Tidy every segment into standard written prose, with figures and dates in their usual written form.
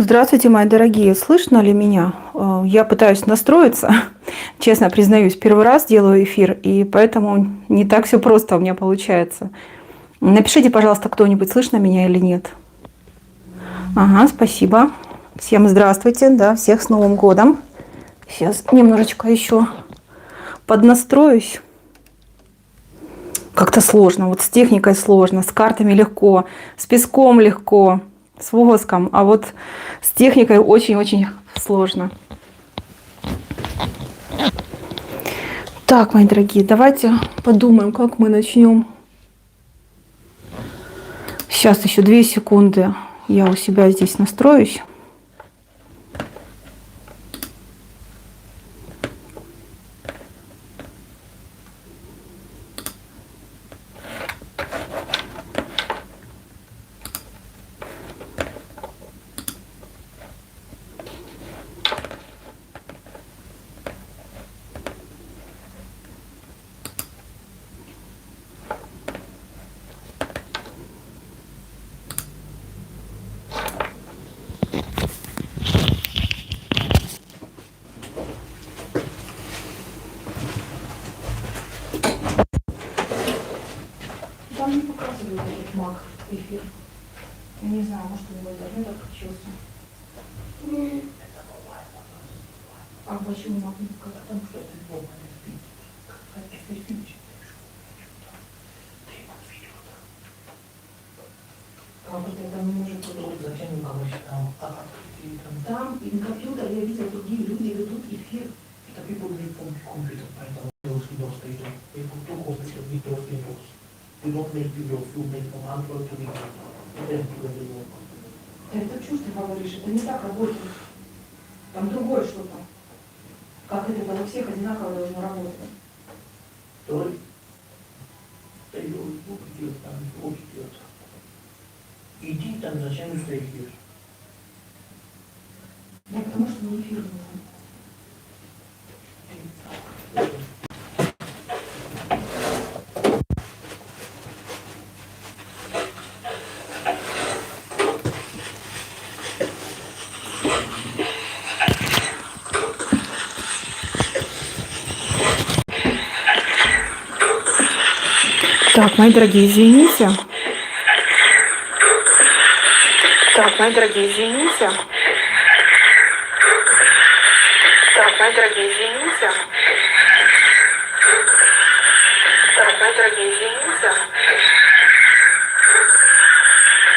Здравствуйте, мои дорогие. Слышно ли меня? Я пытаюсь настроиться. Честно признаюсь, первый раз делаю эфир, и поэтому не так все просто у меня получается. Напишите, пожалуйста, кто-нибудь, слышно меня или нет. Ага, спасибо. Всем здравствуйте, да, всех с Новым годом. Сейчас немножечко еще поднастроюсь. Как-то сложно, вот с техникой сложно, с картами легко, с песком легко, с воском, а вот с техникой очень-очень сложно. Так, мои дорогие, давайте подумаем, как мы начнем. Сейчас еще 2 секунды я у себя здесь настроюсь. Там не показывают этот маг эфир. Я не знаю, может, у него интернет отключился. А почему маг не показывает? Потому что это Бог. Как это там не может быть? Зачем вы говорите там? Там и на компьютер я видел, другие люди ведут эфир. Это people need computer, поэтому those videos they do. People do hospital with those videos. We don't make videos, you make from Android to video. And then people do work. Это чушь ты говоришь, это не так работает. Там другое что-то. Как это у всех одинаково должно работать. То есть, ты делаешь, там очень делать. Иди там, зачем ты стоишь? Да потому что не эфир нужен. Так, мои дорогие, извините. Так, мои дорогие, извините. Так, мои дорогие, извините. Так, мои дорогие, извините.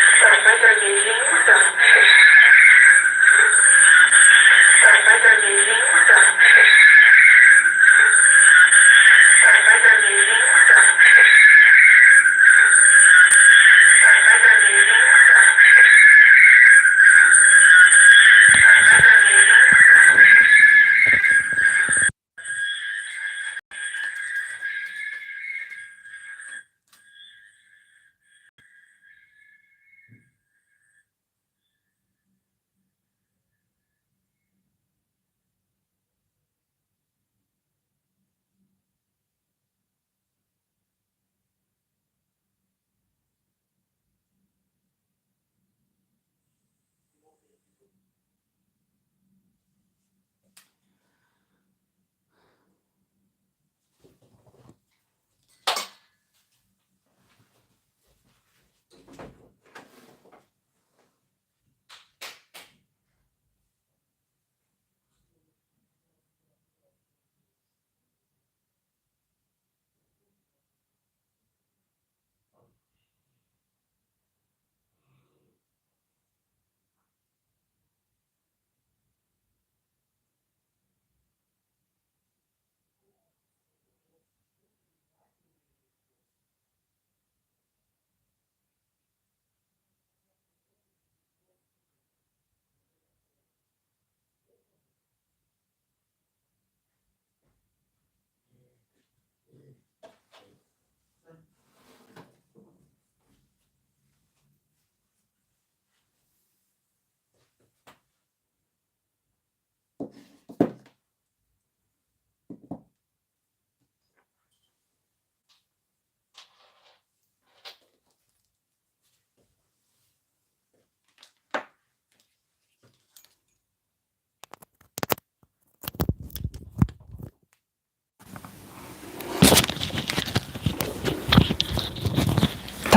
Так, мои дорогие, извините. Так, мои дорогие, извините. Так, мои дорогие, извините. Так, мои дорогие, извините.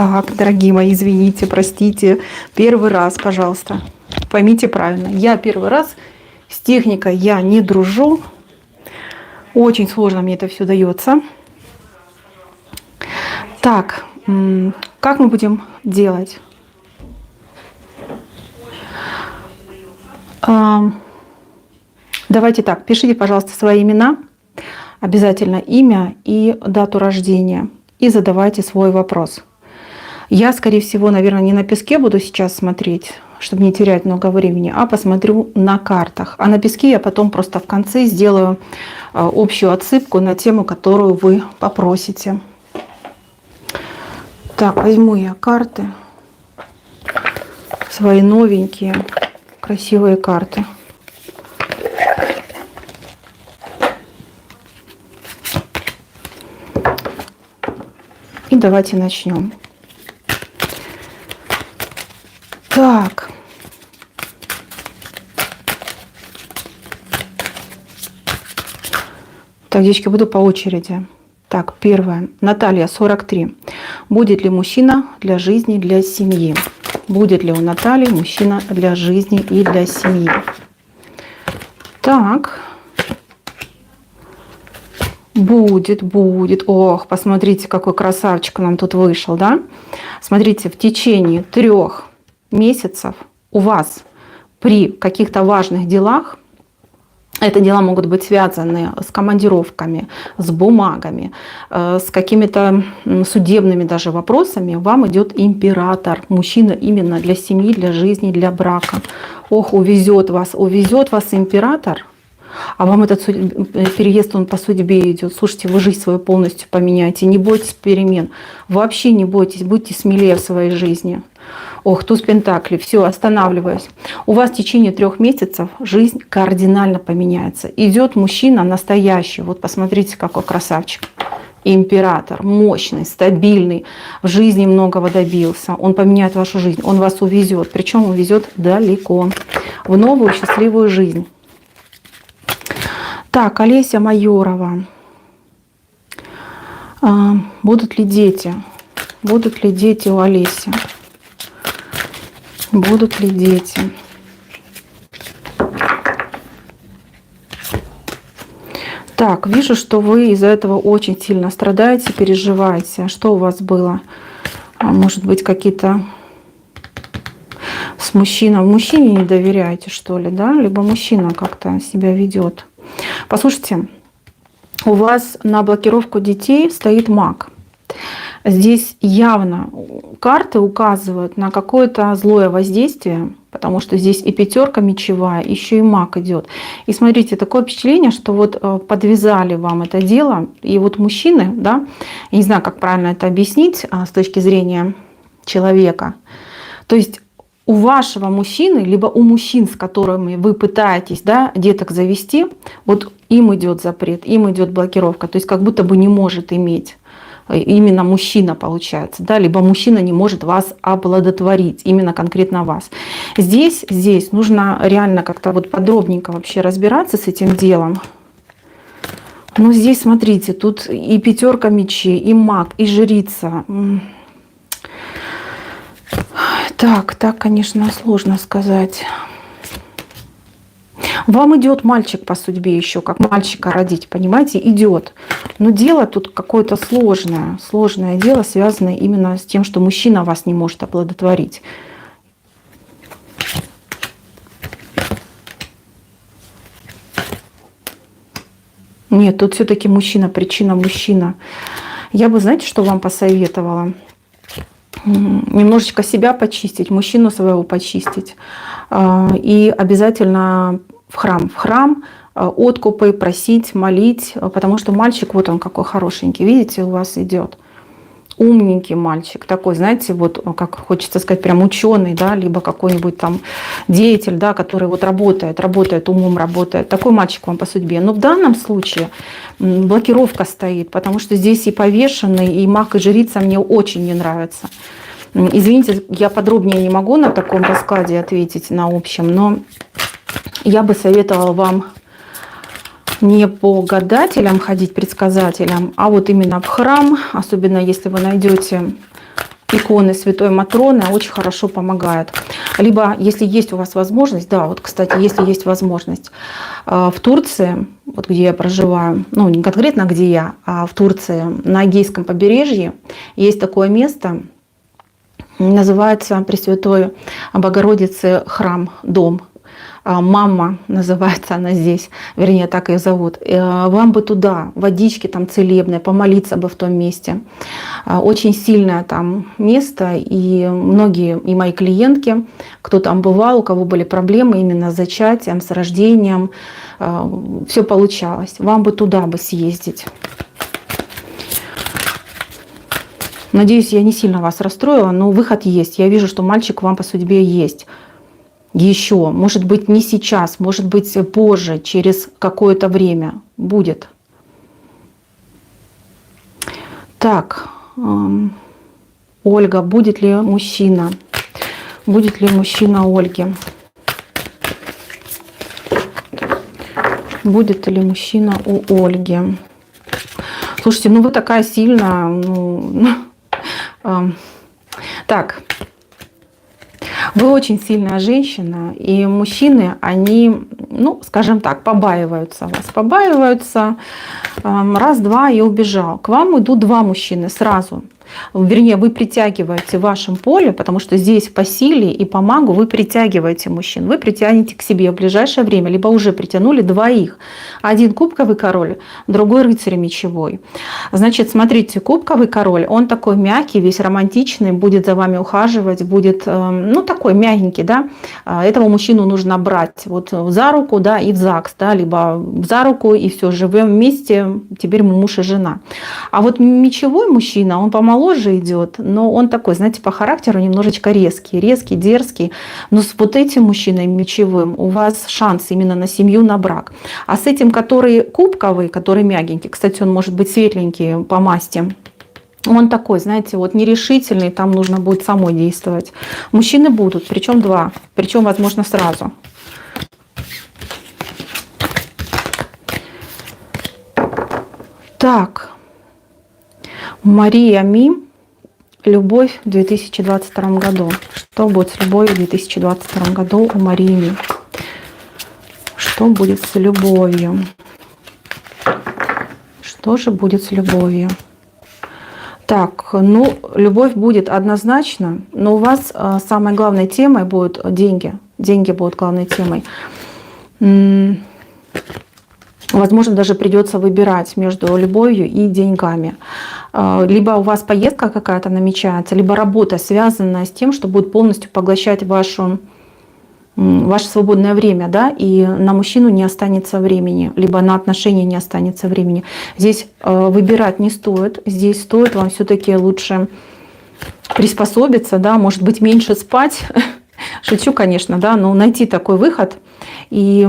Так, дорогие мои, извините, простите. Первый раз, пожалуйста. Поймите правильно. Я первый раз с техникой я не дружу. Очень сложно мне это все дается. Так, как мы будем делать? Давайте так, пишите, пожалуйста, свои имена. Обязательно имя и дату рождения. И задавайте свой вопрос. Я, скорее всего, наверное, не на песке буду сейчас смотреть, чтобы не терять много времени, а посмотрю на картах. А на песке я потом просто в конце сделаю общую отсыпку на тему, которую вы попросите. Так, возьму я карты. Свои новенькие, красивые карты. И давайте начнем. Так. Так, девочки, буду по очереди. Так, первое. Наталья, 43. Будет ли мужчина для жизни, для семьи? Будет ли у Натальи мужчина для жизни и для семьи? Так. Будет, будет. Ох, посмотрите, какой красавчик нам тут вышел, да? Смотрите, в течение 3 месяцев у вас при каких-то важных делах, это дела могут быть связаны с командировками, с бумагами, с какими-то судебными даже вопросами, вам идет император, мужчина именно для семьи, для жизни, для брака. Ох, увезет вас император. А вам этот переезд, он по судьбе идет. Слушайте, вы жизнь свою полностью поменяете. Не бойтесь перемен. Вообще не бойтесь. Будьте смелее в своей жизни. Ох, туз пентаклей. Все, останавливаюсь. У вас в течение 3 месяцев жизнь кардинально поменяется. Идет мужчина настоящий. Вот посмотрите, какой красавчик. Император, мощный, стабильный, в жизни многого добился. Он поменяет вашу жизнь. Он вас увезет. Причем увезет далеко. В новую счастливую жизнь. Так, Олеся Майорова. Будут ли дети? Будут ли дети у Олеси? Будут ли дети? Так, вижу, что вы из-за этого очень сильно страдаете, переживаете. Что у вас было? Может быть, какие-то с мужчиной? Мужчине не доверяете, что ли, да? Либо мужчина как-то себя ведет. Послушайте, у вас на блокировку детей стоит маг. Здесь явно карты указывают на какое-то злое воздействие, потому что здесь и 5 мечевая, еще и маг идет. И смотрите, такое впечатление, что вот подвязали вам это дело, и вот мужчины, да, я не знаю, как правильно это объяснить с точки зрения человека, то есть у вашего мужчины, либо у мужчин, с которыми вы пытаетесь, да, деток завести, вот им идет запрет, им идет блокировка, то есть как будто бы не может иметь. Именно мужчина получается, да, либо мужчина не может вас оплодотворить, именно конкретно вас. Здесь нужно реально как-то вот подробненько вообще разбираться с этим делом. Ну здесь, смотрите, тут и 5 мечей, и маг, и жрица. Так, конечно, сложно сказать. Вам идет мальчик по судьбе еще, как мальчика родить, понимаете, идет. Но дело тут какое-то сложное дело, связанное именно с тем, что мужчина вас не может оплодотворить. Нет, тут все-таки мужчина, причина мужчина. Я бы, знаете, что вам посоветовала? Немножечко себя почистить, мужчину своего почистить. И обязательно в храм откупы просить, молить, потому что мальчик, вот он какой хорошенький, видите, у вас идет. Умненький мальчик, такой, знаете, вот как хочется сказать, прям ученый, да, либо какой-нибудь там деятель, да, который вот работает умом, работает. Такой мальчик вам по судьбе. Но в данном случае блокировка стоит, потому что здесь и повешенный, и маг, и жрица мне очень не нравятся. Извините, я подробнее не могу на таком раскладе ответить на общем, но я бы советовала вам не по гадателям ходить, предсказателям, а вот именно в храм, особенно если вы найдете иконы Святой Матроны очень хорошо помогает. Либо, если есть у вас возможность, да, вот, кстати, если есть возможность, в Турции, вот где я проживаю, ну, не конкретно где я, а в Турции, на Эгейском побережье, есть такое место, называется Пресвятой Богородицы храм, дом. Мама называется она здесь, вернее, так ее зовут. Вам бы туда, водички там целебные, помолиться бы в том месте. Очень сильное там место, и многие, и мои клиентки, кто там бывал, у кого были проблемы именно с зачатием, с рождением, все получалось. Вам бы туда бы съездить. Надеюсь, я не сильно вас расстроила, но выход есть. Я вижу, что мальчик вам по судьбе есть. Еще, может быть, не сейчас, может быть, позже, через какое-то время будет. Так, Ольга, будет ли мужчина? Будет ли мужчина Ольги? Будет ли мужчина у Ольги? Слушайте, ну вы такая сильная. Так. Вы очень сильная женщина, и мужчины, они, ну, скажем так, побаиваются вас. Побаиваются, раз-два и убежал. К вам идут два мужчины сразу. Вернее, вы притягиваете в вашем поле, потому что здесь по силе и по магу вы притягиваете мужчин. Вы притянете к себе в ближайшее время, либо уже притянули двоих. Один кубковый король, другой рыцарь мечевой. Значит, смотрите, кубковый король, он такой мягкий, весь романтичный, будет за вами ухаживать, будет, ну, такой мягенький, да. Этого мужчину нужно брать вот за руку, да, и в ЗАГС, да, либо за руку, и все, живем вместе, теперь мы муж и жена. А вот мечевой мужчина, он помоложе идет, но он такой, знаете, по характеру немножечко резкий, дерзкий. Но с вот этим мужчиной мечевым у вас шанс именно на семью, на брак. А с этим, который кубковый, который мягенький, кстати, он может быть светленький по масти, он такой, знаете, вот нерешительный, там нужно будет самой действовать. Мужчины будут, причем два, причем, возможно, сразу. Так. Мария Ми, любовь в 2022 году. Что будет с любовью в 2022 году у Марии Ми? Что будет с любовью? Что же будет с любовью? Так, ну, любовь будет однозначно, но у вас самой главной темой будут деньги. Деньги будут главной темой. Возможно, даже придется выбирать между любовью и деньгами. Либо у вас поездка какая-то намечается, либо работа, связанная с тем, что будет полностью поглощать ваше свободное время, да, и на мужчину не останется времени, либо на отношения не останется времени. Здесь выбирать не стоит, здесь стоит вам все-таки лучше приспособиться, да, может быть, меньше спать, шучу, конечно, да, но найти такой выход и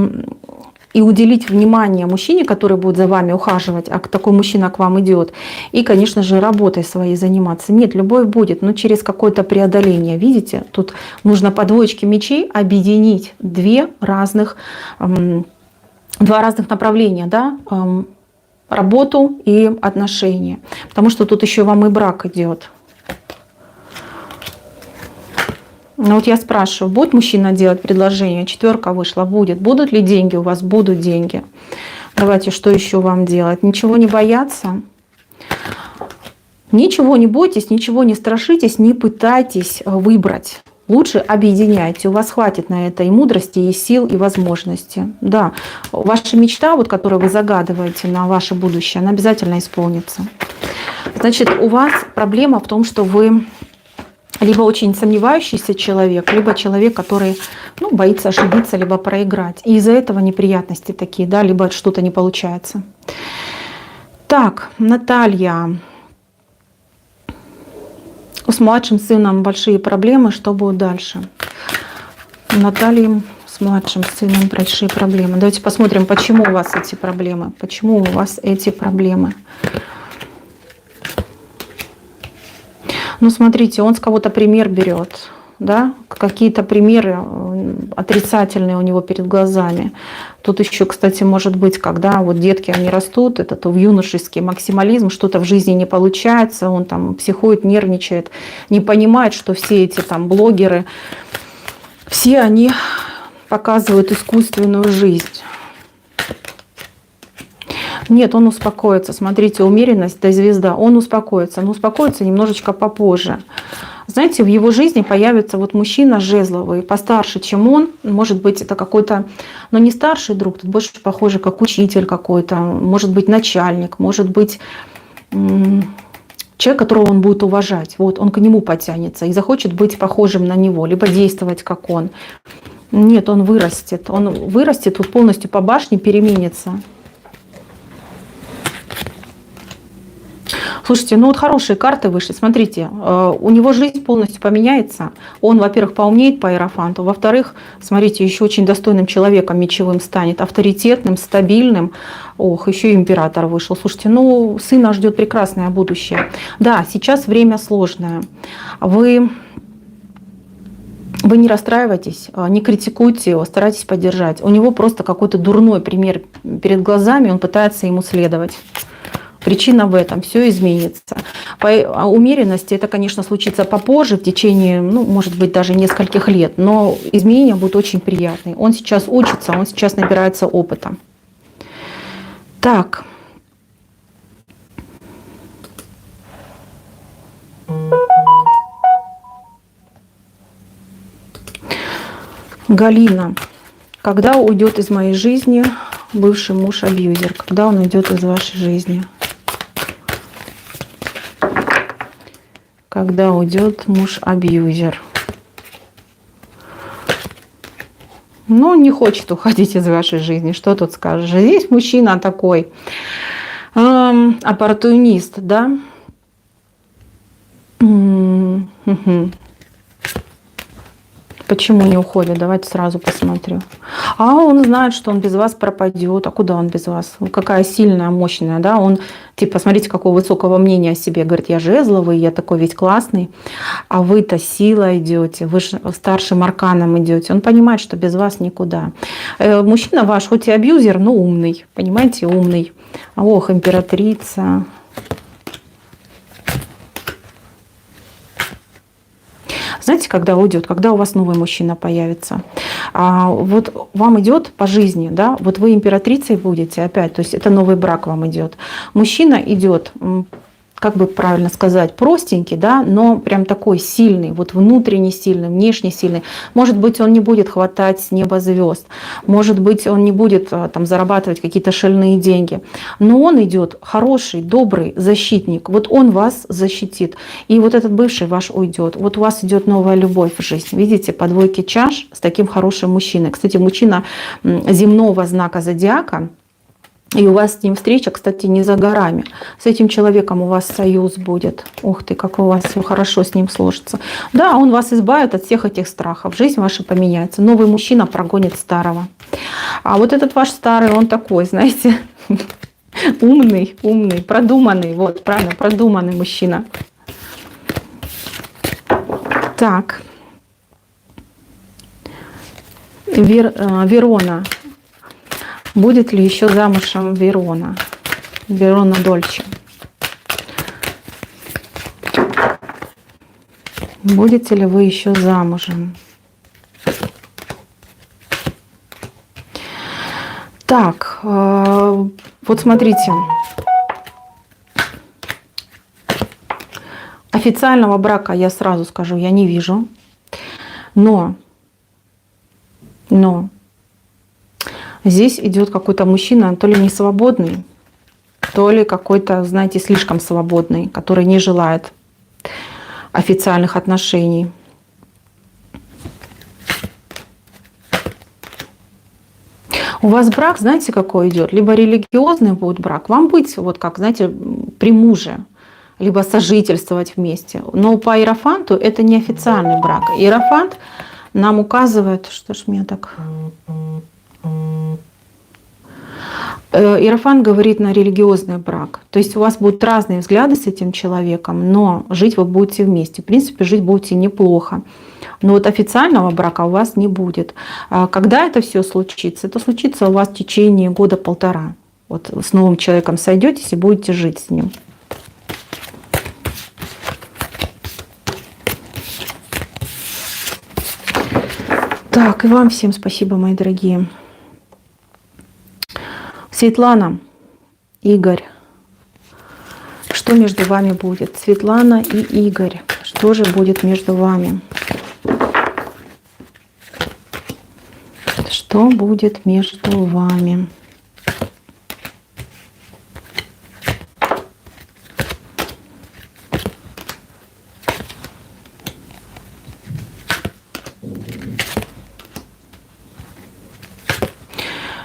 уделить внимание мужчине, который будет за вами ухаживать, а такой мужчина к вам идет. И, конечно же, работой своей заниматься. Нет, любовь будет, но через какое-то преодоление. Видите, тут нужно по двоечке мечей объединить два разных направления, да? Работу и отношения. Потому что тут еще вам и брак идет. Ну вот я спрашиваю, будет мужчина делать предложение? Четверка вышла, будет. Будут ли деньги у вас? Будут деньги. Давайте, что еще вам делать? Ничего не бояться? Ничего не бойтесь, ничего не страшитесь, не пытайтесь выбрать. Лучше объединяйте. У вас хватит на это и мудрости, и сил, и возможности. Да, ваша мечта, вот, которую вы загадываете на ваше будущее, она обязательно исполнится. Значит, у вас проблема в том, что вы либо очень сомневающийся человек, либо человек, который, ну, боится ошибиться, либо проиграть. И из-за этого неприятности такие, да, либо что-то не получается. Так, Наталья. С младшим сыном большие проблемы. Что будет дальше? Наталья с младшим сыном большие проблемы. Давайте посмотрим, почему у вас эти проблемы. Почему у вас эти проблемы? Ну, смотрите, он с кого-то пример берет. да, какие-то примеры отрицательные у него перед глазами. Тут еще, кстати, может быть, когда вот детки, они растут, это в юношеский максимализм, что-то в жизни не получается, он там психует, нервничает, не понимает, что все эти там блогеры, все они показывают искусственную жизнь. Нет, он успокоится. Смотрите, умеренность, да, звезда. Он успокоится, но успокоится немножечко попозже. Знаете, в его жизни появится вот мужчина жезловый, постарше, чем он. Может быть, это какой-то, но не старший друг, тут больше похоже, как учитель какой-то. Может быть, начальник, может быть, человек, которого он будет уважать. Вот, он к нему потянется и захочет быть похожим на него, либо действовать, как он. Нет, он вырастет. Он вырастет, вот полностью по башне переменится. Слушайте, ну вот хорошие карты вышли. Смотрите, у него жизнь полностью поменяется. Он, во-первых, поумнеет по иерофанту. Во-вторых, смотрите, еще очень достойным человеком мечевым станет. Авторитетным, стабильным. Ох, еще и император вышел. Слушайте, ну сына ждет прекрасное будущее. Да, сейчас время сложное. Вы не расстраивайтесь, не критикуйте его, старайтесь поддержать. У него просто какой-то дурной пример перед глазами, он пытается ему следовать. Причина в этом, все изменится. По умеренности это, конечно, случится попозже, в течение, ну, может быть, даже нескольких лет, но изменения будут очень приятные. Он сейчас учится, он сейчас набирается опыта. Так. Галина. Когда уйдет из моей жизни бывший муж-абьюзер? Когда он уйдет из вашей жизни? Когда уйдет муж-абьюзер? Ну, он не хочет уходить из вашей жизни. Что тут скажешь? Здесь мужчина такой оппортунист, да? Почему не уходит? Давайте сразу посмотрю. А он знает, что он без вас пропадет. А куда он без вас? Какая сильная, мощная, да? Он, типа, смотрите, какого высокого мнения о себе. Говорит, я жезловый, я такой весь классный. А вы-то сила идете, вы же старшим арканом идете. Он понимает, что без вас никуда. Мужчина ваш, хоть и абьюзер, но умный. Понимаете, умный. Ох, императрица. Знаете, когда уйдет, когда у вас новый мужчина появится. Вот вам идет по жизни, да, вот вы императрицей будете опять, то есть это новый брак вам идет. Мужчина идет, как бы правильно сказать, простенький, да, но прям такой сильный, вот внутренне сильный, внешне сильный. Может быть, он не будет хватать с неба звезд, может быть, он не будет там зарабатывать какие-то шальные деньги, но он идет хороший, добрый защитник. Вот он вас защитит, и вот этот бывший ваш уйдет. Вот у вас идет новая любовь в жизнь. Видите, по двойке чаш с таким хорошим мужчиной. Кстати, мужчина земного знака зодиака. И у вас с ним встреча, кстати, не за горами. С этим человеком у вас союз будет. Ух ты, как у вас все хорошо с ним сложится. Да, он вас избавит от всех этих страхов. Жизнь ваша поменяется. Новый мужчина прогонит старого. А вот этот ваш старый, он такой, знаете, умный, продуманный. Вот, правильно, продуманный мужчина. Так. Верона. Будет ли еще замужем Верона? Верона Дольче. Будете ли вы еще замужем? Так, вот смотрите. Официального брака, я сразу скажу, я не вижу. Но здесь идет какой-то мужчина, то ли не свободный, то ли какой-то, знаете, слишком свободный, который не желает официальных отношений. У вас брак, знаете, какой идет? Либо религиозный будет брак, вам быть, вот как, знаете, при муже, либо сожительствовать вместе. Но по иерофанту это не официальный брак. Иерофант нам указывает, что ж меня так... Иерофант говорит на религиозный брак. То есть у вас будут разные взгляды с этим человеком, но жить вы будете вместе. В принципе, жить будете неплохо. Но вот официального брака у вас не будет. Когда это все случится? Это случится у вас в течение года-полтора. Вот с новым человеком сойдетесь и будете жить с ним. Так, и вам всем спасибо, мои дорогие. Светлана, Игорь, что между вами будет? Светлана и Игорь, что же будет между вами? Что будет между вами?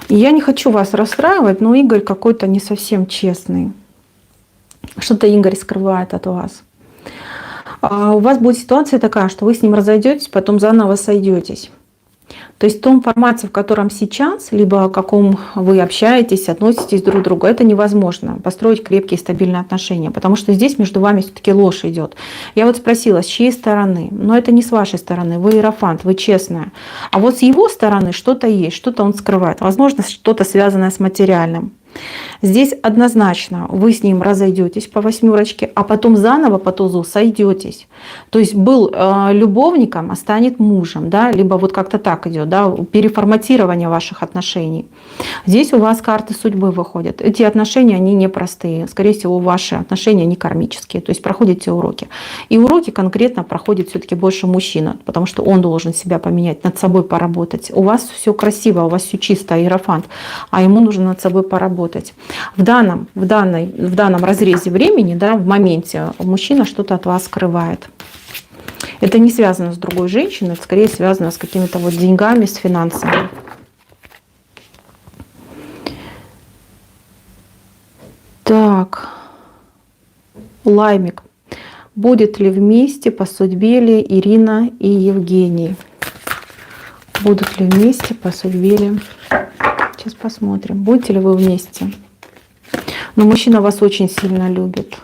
Я не хочу вас расстраивать, но Игорь какой-то не совсем честный. Что-то Игорь скрывает от вас. У вас будет ситуация такая, что вы с ним разойдетесь, потом заново сойдетесь. То есть в том формате, в котором сейчас, либо о каком вы общаетесь, относитесь друг к другу, это невозможно построить крепкие стабильные отношения, потому что здесь между вами все-таки ложь идет. Я вот спросила, с чьей стороны? Но это не с вашей стороны, вы иерофант, вы честная. А вот с его стороны что-то есть, что-то он скрывает. Возможно, что-то связанное с материальным. Здесь однозначно вы с ним разойдетесь по восьмерочке, а потом заново по тузу сойдетесь. То есть был любовником, а станет мужем, да? Либо вот как-то так идет, да? Переформатирование ваших отношений. Здесь у вас карты судьбы выходят. Эти отношения, они непростые. Скорее всего, ваши отношения не кармические. То есть проходите уроки. И уроки конкретно проходит все-таки больше мужчина, потому что он должен себя поменять, над собой поработать. У вас все красиво, у вас все чисто, иерофант, а ему нужно над собой поработать. В данном разрезе времени, да, в моменте мужчина что-то от вас скрывает. Это не связано с другой женщиной, это скорее связано с какими-то вот деньгами, с финансами. Так, Лаймик. Будет ли вместе по судьбе ли Ирина и Евгений? Будут ли вместе по судьбе ли? Сейчас посмотрим, будете ли вы вместе. Но мужчина вас очень сильно любит.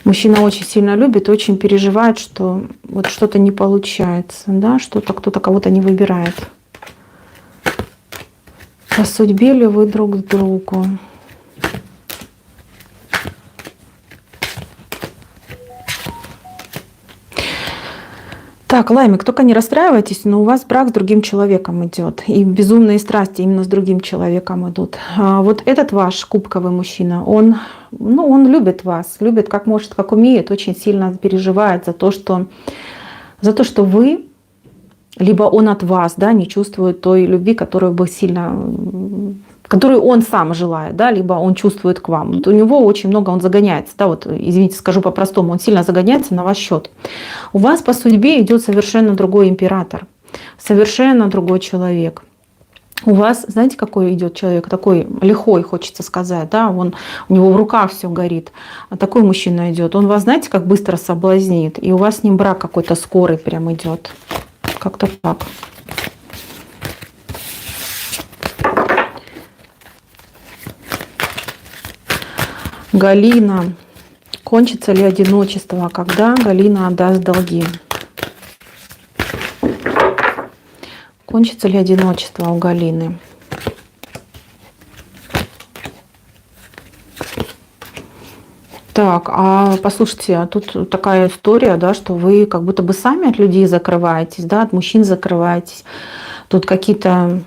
Мужчина очень сильно любит, очень переживает, что вот что-то не получается, да, что-то кто-то кого-то не выбирает. По судьбе ли вы друг к другу? Так, Лаймик, только не расстраивайтесь, но у вас брак с другим человеком идет. И безумные страсти именно с другим человеком идут. Вот этот ваш кубковый мужчина, он любит вас, любит как может, как умеет, очень сильно переживает за то, что вы, либо он от вас, да, не чувствует той любви, которую он сам желает, да, либо он чувствует к вам. Вот у него очень много, он загоняется, да, вот, извините, скажу по-простому, он сильно загоняется на ваш счет. У вас по судьбе идет совершенно другой император, совершенно другой человек. У вас, знаете, какой идет человек? Такой лихой, хочется сказать, да, у него в руках все горит. А такой мужчина идет. Он вас, знаете, как быстро соблазнит, и у вас с ним брак какой-то скорый прям идет. Как-то так. Галина. Кончится ли одиночество? Когда Галина отдаст долги? Кончится ли одиночество у Галины? Так, а послушайте, тут такая история, да, что вы как будто бы сами от людей закрываетесь, да, от мужчин закрываетесь. Тут какие-то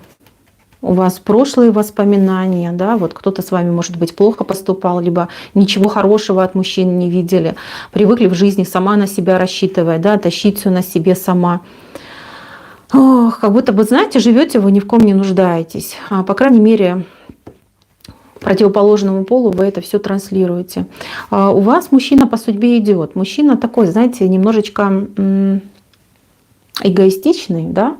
у вас прошлые воспоминания, да, вот кто-то с вами, может быть, плохо поступал, либо ничего хорошего от мужчин не видели, привыкли в жизни сама на себя рассчитывать, да, тащить все на себе сама. Ох, как будто бы, знаете, живете, вы ни в ком не нуждаетесь. По крайней мере, противоположному полу вы это все транслируете. У вас мужчина по судьбе идет. Мужчина такой, знаете, немножечко эгоистичный, да,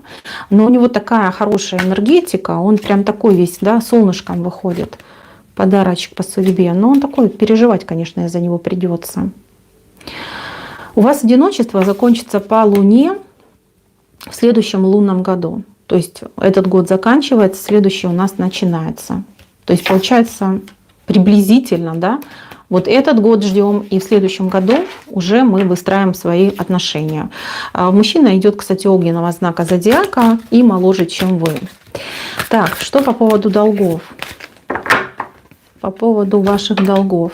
но у него такая хорошая энергетика, он прям такой весь, да, солнышком выходит, подарочек по судьбе, но он такой, переживать, конечно, из-за него придется. У вас одиночество закончится по Луне в следующем лунном году, то есть этот год заканчивается, следующий у нас начинается. То есть получается приблизительно, да, вот этот год ждем, и в следующем году уже мы выстраиваем свои отношения. Мужчина идет, кстати, огненного знака зодиака и моложе, чем вы. Так, что по поводу долгов? По поводу ваших долгов.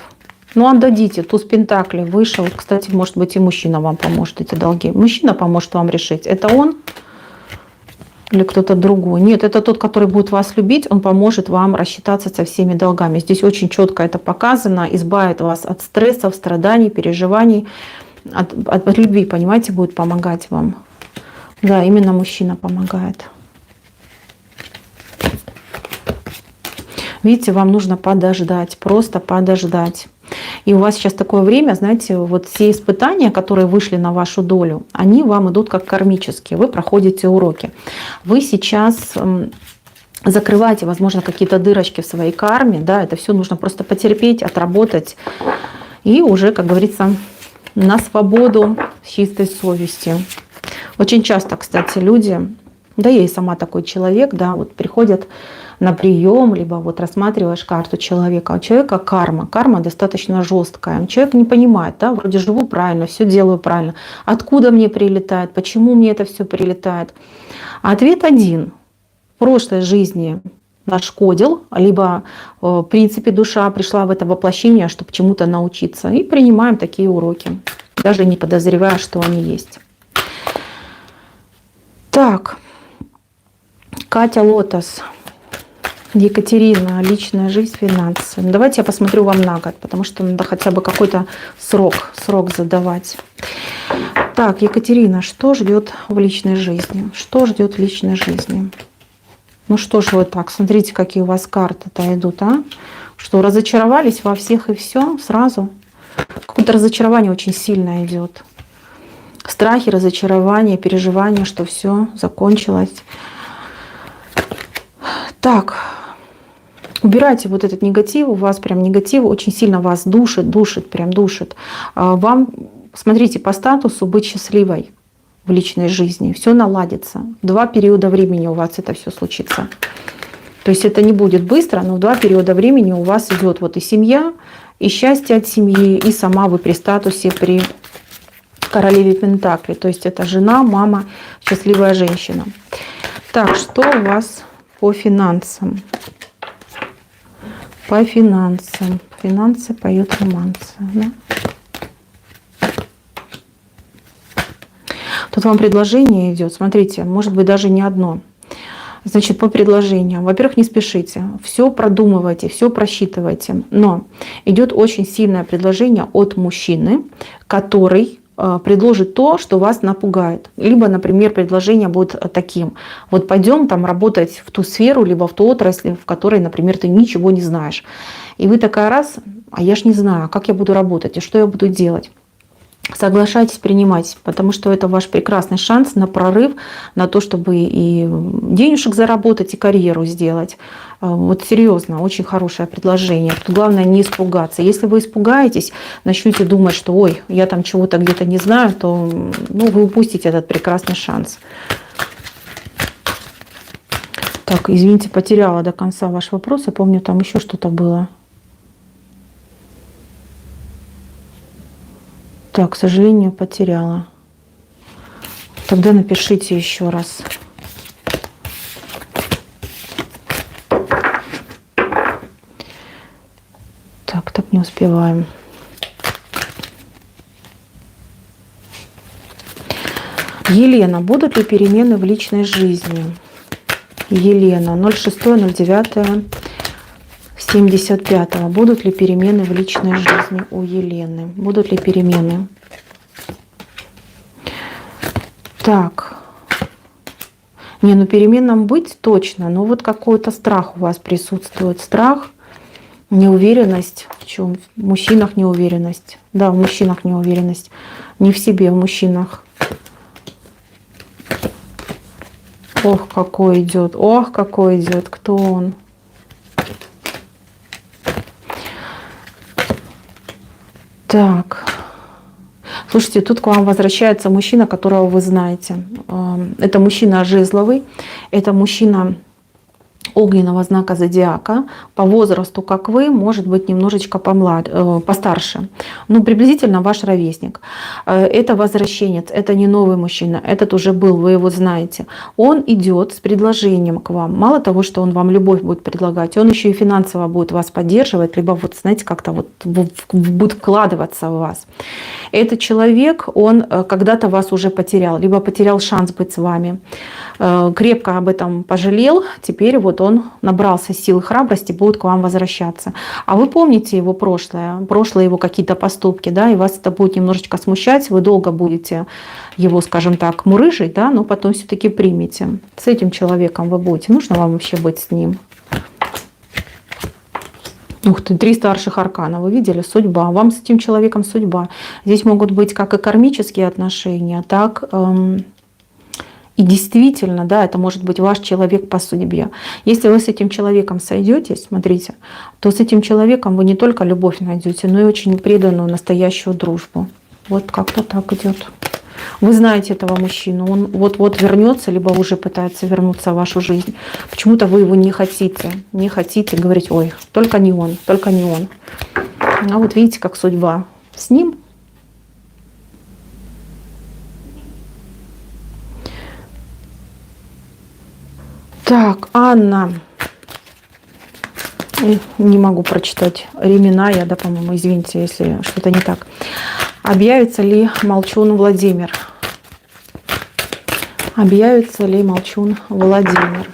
Ну, отдадите. Туз Пентаклей вышел. Кстати, может быть, и мужчина вам поможет эти долги. Мужчина поможет вам решить. Это он или кто-то другой? Нет, это тот, который будет вас любить. Он поможет вам рассчитаться со всеми долгами. Здесь очень четко это показано. Избавит вас от стрессов, страданий, переживаний. От любви, понимаете, будет помогать вам. Да, именно мужчина помогает. Видите, вам нужно подождать, просто подождать. И у вас сейчас такое время, знаете, вот все испытания, которые вышли на вашу долю, они вам идут как кармические. Вы проходите уроки. Вы сейчас закрываете, возможно, какие-то дырочки в своей карме. Да, это все нужно просто потерпеть, отработать. И уже, как говорится, на свободу с чистой совестью. Очень часто, кстати, люди, да я и сама такой человек, да, вот приходят на прием, либо вот рассматриваешь карту человека. У человека карма. Карма достаточно жесткая. Человек не понимает, да, вроде живу правильно, все делаю правильно. Откуда мне прилетает? Почему мне это все прилетает? Ответ один. В прошлой жизни нашкодил, либо в принципе душа пришла в это воплощение, чтобы чему-то научиться. И принимаем такие уроки, даже не подозревая, что они есть. Так, Катя Лотос. Екатерина, личная жизнь, финансы. Давайте я посмотрю вам на год, потому что надо хотя бы какой-то срок задавать. Так, Екатерина, что ждет в личной жизни? Что ждет в личной жизни? Ну что ж вы так, смотрите, какие у вас карты-то идут, а? Что, разочаровались во всех и все сразу? Какое-то разочарование очень сильно идет. Страхи, разочарование, переживания, что все закончилось. Так, убирайте вот этот негатив, у вас прям негатив очень сильно вас душит, прям душит. Вам, смотрите, по статусу быть счастливой в личной жизни, все наладится. 2 периода времени у вас это все случится. То есть это не будет быстро, но в 2 периода времени у вас идет вот и семья, и счастье от семьи, и сама вы при статусе, при королеве Пентаклей. То есть это жена, мама, счастливая женщина. Так, что у вас по финансам? По финансам. Финансы поют романсы. Да? Тут вам предложение идет. Смотрите, может быть даже не одно. Значит, по предложениям. Во-первых, не спешите. Все продумывайте, все просчитывайте. Но идет очень сильное предложение от мужчины, который предложит то, что вас напугает. Либо, например, предложение будет таким. Вот пойдем там работать в ту сферу, либо в ту отрасль, в которой, например, ты ничего не знаешь. И вы такая раз, а я ж не знаю, как я буду работать и что я буду делать. Соглашайтесь, принимайте, потому что это ваш прекрасный шанс на прорыв, на то, чтобы и денежек заработать, и карьеру сделать. Вот серьезно, очень хорошее предложение. Тут главное не испугаться. Если вы испугаетесь, начнете думать, что ой, я там чего-то где-то не знаю, то вы упустите этот прекрасный шанс. Так, извините, потеряла до конца ваш вопрос. Я помню, там еще что-то было. Так, к сожалению, потеряла. Тогда напишите еще раз. Так не успеваем. Елена, будут ли перемены в личной жизни? Елена, 06.09.75. Будут ли перемены в личной жизни у Елены? Будут ли перемены? Так. Не, переменам быть точно, но вот какой-то страх у вас присутствует. Страх, неуверенность. В чем? В мужчинах неуверенность. Да, в мужчинах неуверенность. Не в себе, в мужчинах. Ох, какой идет. Ох, какой идет. Кто он? Так. Слушайте, тут к вам возвращается мужчина, которого вы знаете. Это мужчина жезловый. Это мужчина огненного знака зодиака, по возрасту, как вы, может быть немножечко постарше. Ну, приблизительно ваш ровесник. Это возвращенец, это не новый мужчина, этот уже был, вы его знаете. Он идет с предложением к вам. Мало того, что он вам любовь будет предлагать, он еще и финансово будет вас поддерживать, либо вот, знаете, как-то вот будет вкладываться в вас. Этот человек, он когда-то вас уже потерял, либо потерял шанс быть с вами. Крепко об этом пожалел, теперь вот он набрался сил и храбрости, будет к вам возвращаться. А вы помните его прошлое его какие-то поступки, да, и вас это будет немножечко смущать, вы долго будете его, скажем так, мурыжить, да, но потом все-таки примете. С этим человеком вы будете. Нужно вам вообще быть с ним? Ух ты, 3 старших аркана, вы видели? Судьба. Вам с этим человеком судьба. Здесь могут быть как и кармические отношения, так и действительно, да, это может быть ваш человек по судьбе. Если вы с этим человеком сойдетесь, смотрите, то с этим человеком вы не только любовь найдете, но и очень преданную настоящую дружбу. Вот как-то так идет. Вы знаете этого мужчину, он вот-вот вернется, либо уже пытается вернуться в вашу жизнь. Почему-то вы его не хотите говорить, ой, только не он, только не он. А вот видите, как судьба с ним. Так, Анна. Не могу прочитать. Реминая, да, по-моему, извините, если что-то не так. Объявится ли молчун Владимир? Объявится ли молчун Владимир?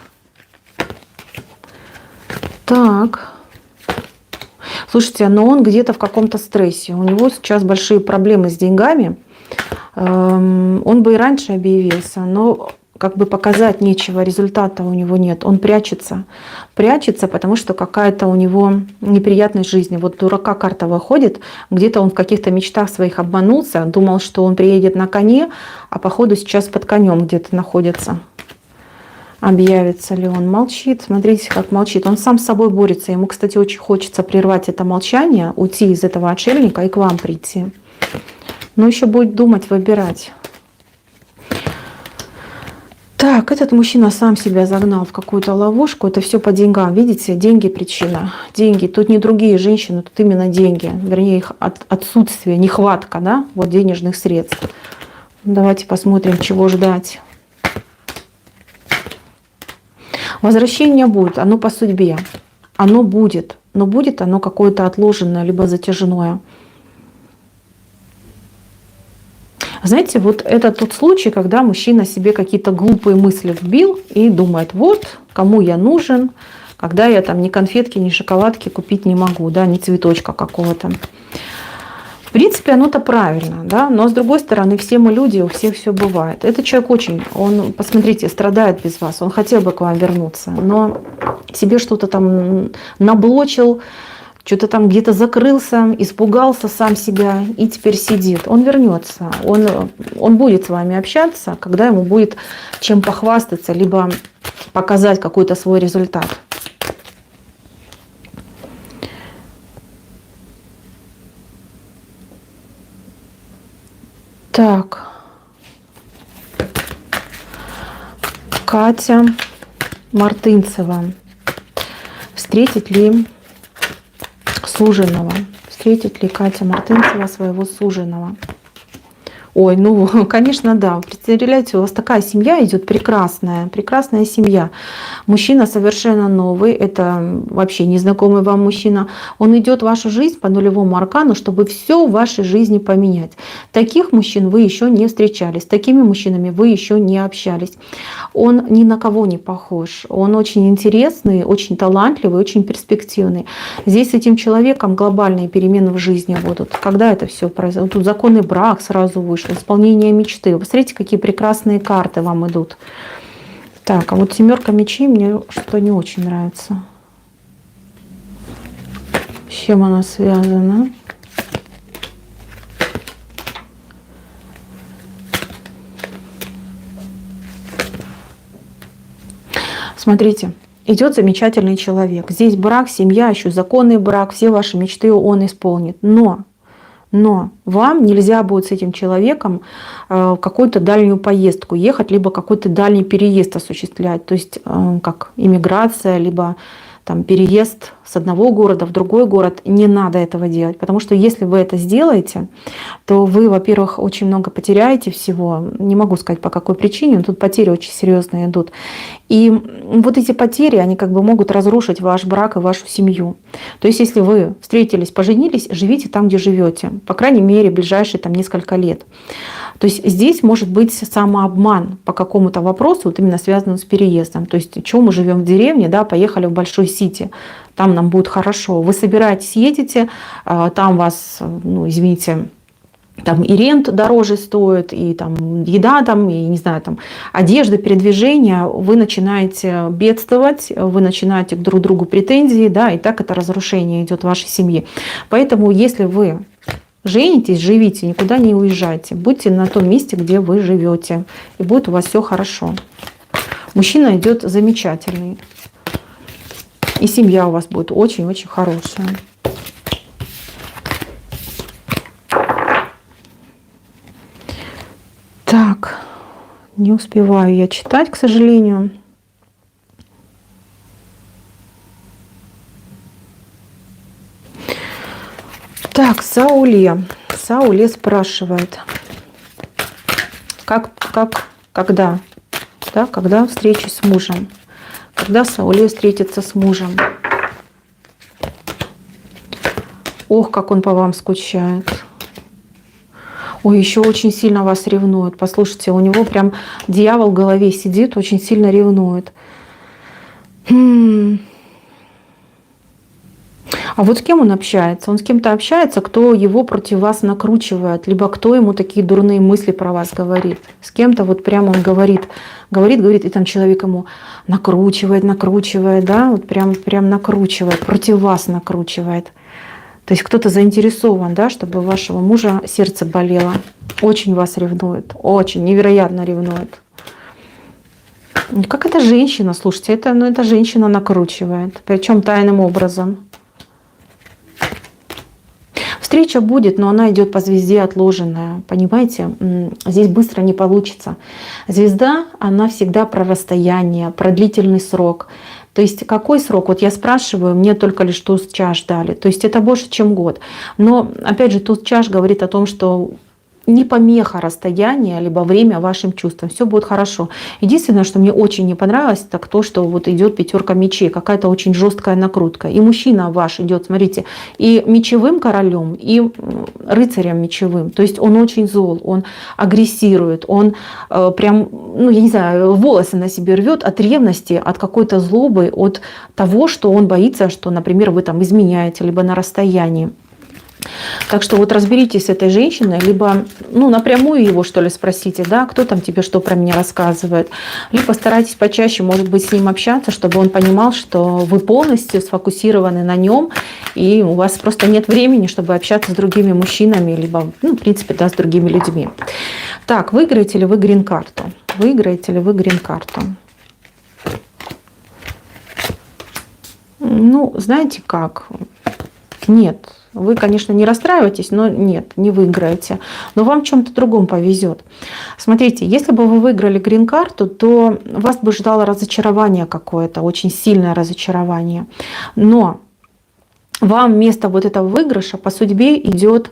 Так. Слушайте, но он где-то в каком-то стрессе. У него сейчас большие проблемы с деньгами. Он бы и раньше объявился, но как бы показать нечего, результата у него нет. Он прячется. Прячется, потому что какая-то у него неприятность жизни. Вот дурака карта выходит, где-то он в каких-то мечтах своих обманулся, думал, что он приедет на коне, а походу сейчас под конем где-то находится. Объявится ли он? Молчит. Смотрите, как молчит. Он сам с собой борется. Ему, кстати, очень хочется прервать это молчание, уйти из этого отшельника и к вам прийти. Но еще будет думать, выбирать. Так, этот мужчина сам себя загнал в какую-то ловушку. Это все по деньгам. Видите, деньги причина. Деньги. Тут не другие женщины, тут именно деньги. Вернее, их отсутствие, нехватка, да, вот денежных средств. Давайте посмотрим, чего ждать. Возвращение будет, оно по судьбе. Оно будет. Но будет оно какое-то отложенное, либо затяжное. Знаете, вот это тот случай, когда мужчина себе какие-то глупые мысли вбил и думает, вот, кому я нужен, когда я там ни конфетки, ни шоколадки купить не могу, да, ни цветочка какого-то. В принципе, оно-то правильно, да, но с другой стороны, все мы люди, у всех все бывает. Этот человек очень, он, посмотрите, страдает без вас, он хотел бы к вам вернуться, но себе что-то там наблочил, что-то там где-то закрылся, испугался сам себя и теперь сидит. Он вернется, он будет с вами общаться, когда ему будет чем похвастаться, либо показать какой-то свой результат. Так. Катя Мартынцева. Встретит ли суженого? Встретит ли Катя Мартынцева своего суженого? Ой, ну, конечно, да. Представляете, у вас такая семья идет прекрасная, прекрасная семья. Мужчина совершенно новый, это вообще незнакомый вам мужчина. Он идет в вашу жизнь по нулевому аркану, чтобы все в вашей жизни поменять. Таких мужчин вы еще не встречались, с такими мужчинами вы еще не общались. Он ни на кого не похож. Он очень интересный, очень талантливый, очень перспективный. Здесь с этим человеком глобальные перемены в жизни будут. Когда это все произойдет? Тут законный брак сразу вышел. Исполнение мечты. Вы смотрите, какие прекрасные карты вам идут. Так, а вот 7 мечей мне что-то не очень нравится. С чем она связана? Смотрите, идет замечательный человек. Здесь брак, семья, еще законный брак, все ваши мечты он исполнит. Но Но вам нельзя будет с этим человеком в какую-то дальнюю поездку ехать, либо какой-то дальний переезд осуществлять, то есть как иммиграция, либо там переезд с одного города в другой город. Не надо этого делать, потому что если вы это сделаете, то вы, во-первых, очень много потеряете всего. Не могу сказать, по какой причине, но тут потери очень серьезные идут. И вот эти потери, они как бы могут разрушить ваш брак и вашу семью. То есть если вы встретились, поженились, живите там, где живете, по крайней мере, ближайшие там несколько лет. То есть здесь может быть самообман по какому-то вопросу, вот именно связанному с переездом. То есть, что мы живем в деревне, да, поехали в большой сити, там нам будет хорошо. Вы собираетесь, едете, там вас, ну, извините, там и рент дороже стоит, и там еда, там, и не знаю, там одежда, передвижение, вы начинаете бедствовать, вы начинаете друг к другу претензии, да, и так это разрушение идет в вашей семье. Поэтому, если вы женитесь, живите, никуда не уезжайте, будьте на том месте, где вы живете, и будет у вас все хорошо. Мужчина идет замечательный, и семья у вас будет очень-очень хорошая. Так, не успеваю я читать, к сожалению. Так, Сауле спрашивает, когда, да, когда встреча с мужем, когда Сауле встретится с мужем. Ох, как он по вам скучает. Ой, еще очень сильно вас ревнует. Послушайте, у него прям дьявол в голове сидит, очень сильно ревнует. А вот с кем он общается? Он с кем-то общается, кто его против вас накручивает, либо кто ему такие дурные мысли про вас говорит. С кем-то вот прямо он говорит, и там человек ему накручивает, да, вот прям накручивает, против вас накручивает. То есть кто-то заинтересован, да, чтобы у вашего мужа сердце болело. Очень вас ревнует, очень невероятно ревнует. Как эта женщина, слушайте, эта женщина накручивает, причем тайным образом. Встреча будет, но она идет по звезде отложенная, понимаете? Здесь быстро не получится. Звезда, она всегда про расстояние, про длительный срок. То есть какой срок? Вот я спрашиваю, мне только лишь туз чаш дали. То есть это больше, чем год. Но опять же, туз чаш говорит о том, что не помеха расстояния, либо время вашим чувствам. Все будет хорошо. Единственное, что мне очень не понравилось, так то, что вот идет пятерка мечей, какая-то очень жесткая накрутка. И мужчина ваш идет, смотрите, и мечевым королем, и рыцарем мечевым. То есть он очень зол, он агрессирует, он прям, ну я не знаю, волосы на себе рвет от ревности, от какой-то злобы, от того, что он боится, что, например, вы там изменяете, либо на расстоянии. Так что вот разберитесь с этой женщиной, либо ну, напрямую его, что ли, спросите, да, кто там тебе что про меня рассказывает. Либо постарайтесь почаще, может быть, с ним общаться, чтобы он понимал, что вы полностью сфокусированы на нем, и у вас просто нет времени, чтобы общаться с другими мужчинами, либо, ну, в принципе, да, с другими людьми. Так, выиграете ли вы грин-карту? Выиграете ли вы грин-карту? Ну, знаете как? Нет. Вы, конечно, не расстраивайтесь, но нет, не выиграете. Но вам в чем-то другом повезет. Смотрите, если бы вы выиграли грин-карту, то вас бы ждало разочарование какое-то, очень сильное разочарование. Но вам вместо вот этого выигрыша по судьбе идет,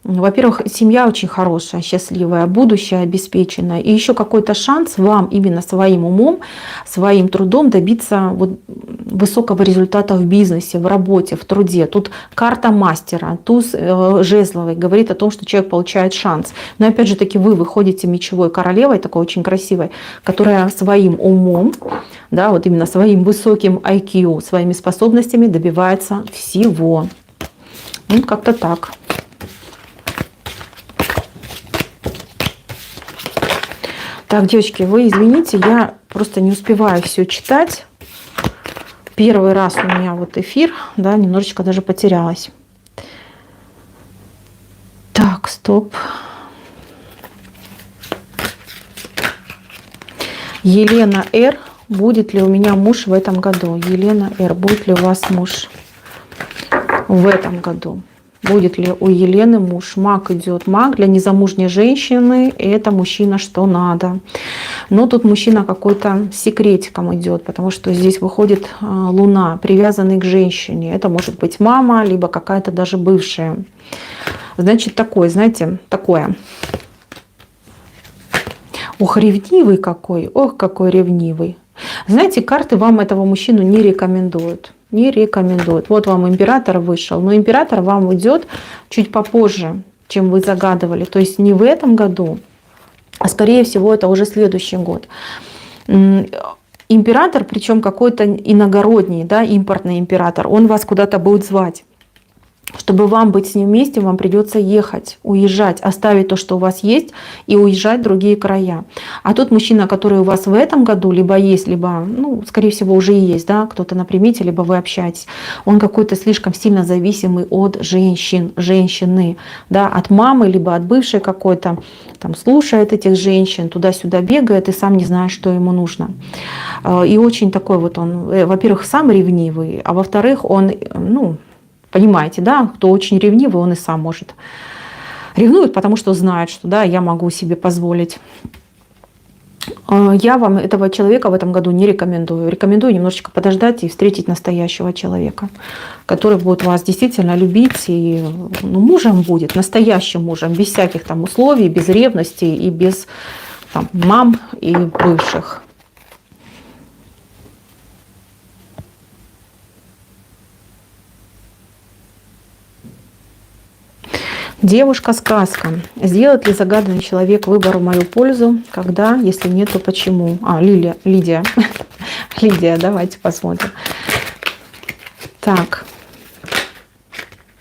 во-первых, семья очень хорошая, счастливая, будущее обеспеченное. И еще какой-то шанс вам именно своим умом, своим трудом добиться вот высокого результата в бизнесе, в работе, в труде. Тут карта мастера, туз жезловый говорит о том, что человек получает шанс. Но опять же таки вы выходите мечевой королевой, такой очень красивой, которая своим умом, да, вот именно своим высоким IQ, своими способностями добивается всего. Ну, как-то так. Так, девочки, вы извините, я просто не успеваю все читать. Первый раз у меня вот эфир, да, немножечко даже потерялась. Так, стоп. Елена Р. Будет ли у меня муж в этом году? Елена Р. Будет ли у вас муж в этом году? Будет ли у Елены муж? Маг идет. Маг для незамужней женщины — это мужчина что надо. Но тут мужчина какой-то с секретиком идет, потому что здесь выходит Луна, привязанный к женщине. Это может быть мама, либо какая-то даже бывшая. Значит, такой, знаете, такое. Ох, ревнивый какой, ох, какой ревнивый. Знаете, карты вам этого мужчину не рекомендуют. Не рекомендуют. Вот вам император вышел, но император вам идет чуть попозже, чем вы загадывали. То есть не в этом году, а скорее всего это уже следующий год. Император, причем какой-то иногородний, да, импортный император, он вас куда-то будет звать. Чтобы вам быть с ним вместе, вам придется ехать, уезжать, оставить то, что у вас есть, и уезжать в другие края. А тот мужчина, который у вас в этом году либо есть, либо, ну, скорее всего, уже и есть, да, кто-то на примете, либо вы общаетесь, он какой-то слишком сильно зависимый от женщин, женщины, да, от мамы, либо от бывшей какой-то, там, слушает этих женщин, туда-сюда бегает и сам не знает, что ему нужно. И очень такой вот он, во-первых, сам ревнивый, а во-вторых, он, ну, понимаете, да, кто очень ревнивый, он и сам может. Ревнует, потому что знает, что да, я могу себе позволить. Я вам этого человека в этом году не рекомендую. Рекомендую немножечко подождать и встретить настоящего человека, который будет вас действительно любить и, ну, мужем будет, настоящим мужем, без всяких там условий, без ревности и без там, мам и бывших. Девушка-сказка. Сделает ли загаданный человек выбор в мою пользу? Когда? Если нет, то почему? Лидия. Лидия, давайте посмотрим. Так.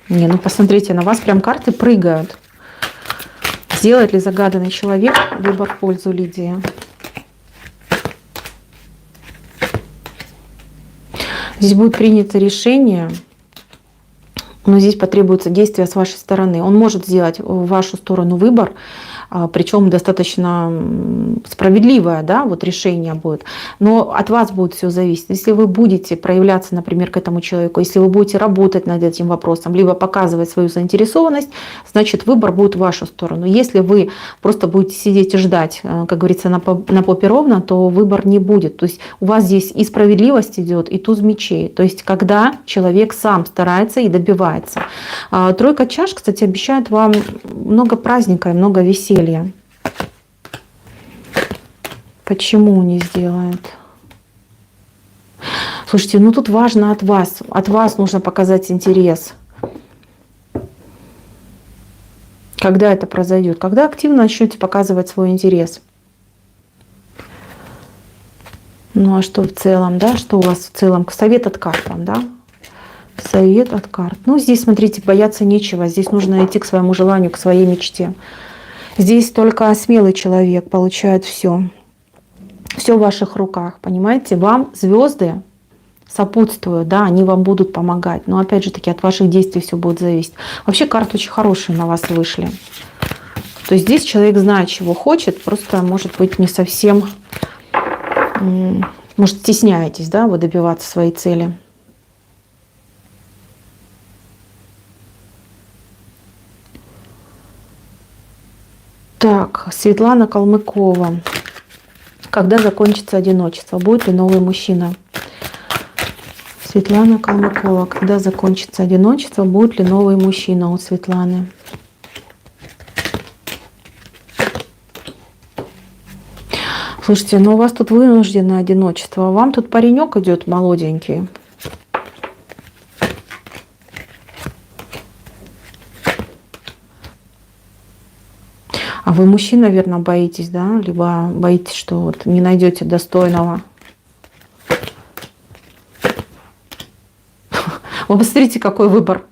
Не, ну посмотрите, на вас прям карты прыгают. Сделает ли загаданный человек выбор в пользу Лидии? Здесь будет принято решение, но здесь потребуется действие с вашей стороны. Он может сделать в вашу сторону выбор, причем достаточно справедливое, да, вот решение будет. Но от вас будет все зависеть. Если вы будете проявляться, например, к этому человеку, если вы будете работать над этим вопросом, либо показывать свою заинтересованность, значит, выбор будет в вашу сторону. Если вы просто будете сидеть и ждать, как говорится, на попе ровно, то выбор не будет. То есть у вас здесь и справедливость идет, и туз мечей. То есть когда человек сам старается и добивается. Тройка чаш, кстати, обещает вам много праздника и много веселья. Почему не сделает? Слушайте, ну тут важно от вас. От вас нужно показать интерес. Когда это произойдет? Когда активно начнете показывать свой интерес. Ну а что в целом, да? Что у вас в целом? Совет от карт вам, да? Совет от карт. Ну здесь, смотрите, бояться нечего. Здесь нужно идти к своему желанию, к своей мечте. Здесь только смелый человек получает все. Все в ваших руках, понимаете? Вам звезды сопутствуют, да, они вам будут помогать. Но опять же таки от ваших действий все будет зависеть. Вообще карты очень хорошие на вас вышли. То есть здесь человек знает, чего хочет, просто, может быть, не совсем, может, стесняетесь, да, вы добиваться своей цели. Так, Светлана Калмыкова. Когда закончится одиночество? Будет ли новый мужчина? Светлана Калмыкова. Когда закончится одиночество? Будет ли новый мужчина у Светланы? Слушайте, ну у вас тут вынужденное одиночество. Вам тут паренек идет молоденький. А вы мужчин, наверное, боитесь, да? Либо боитесь, что вот не найдете достойного. Вы посмотрите, какой выбор.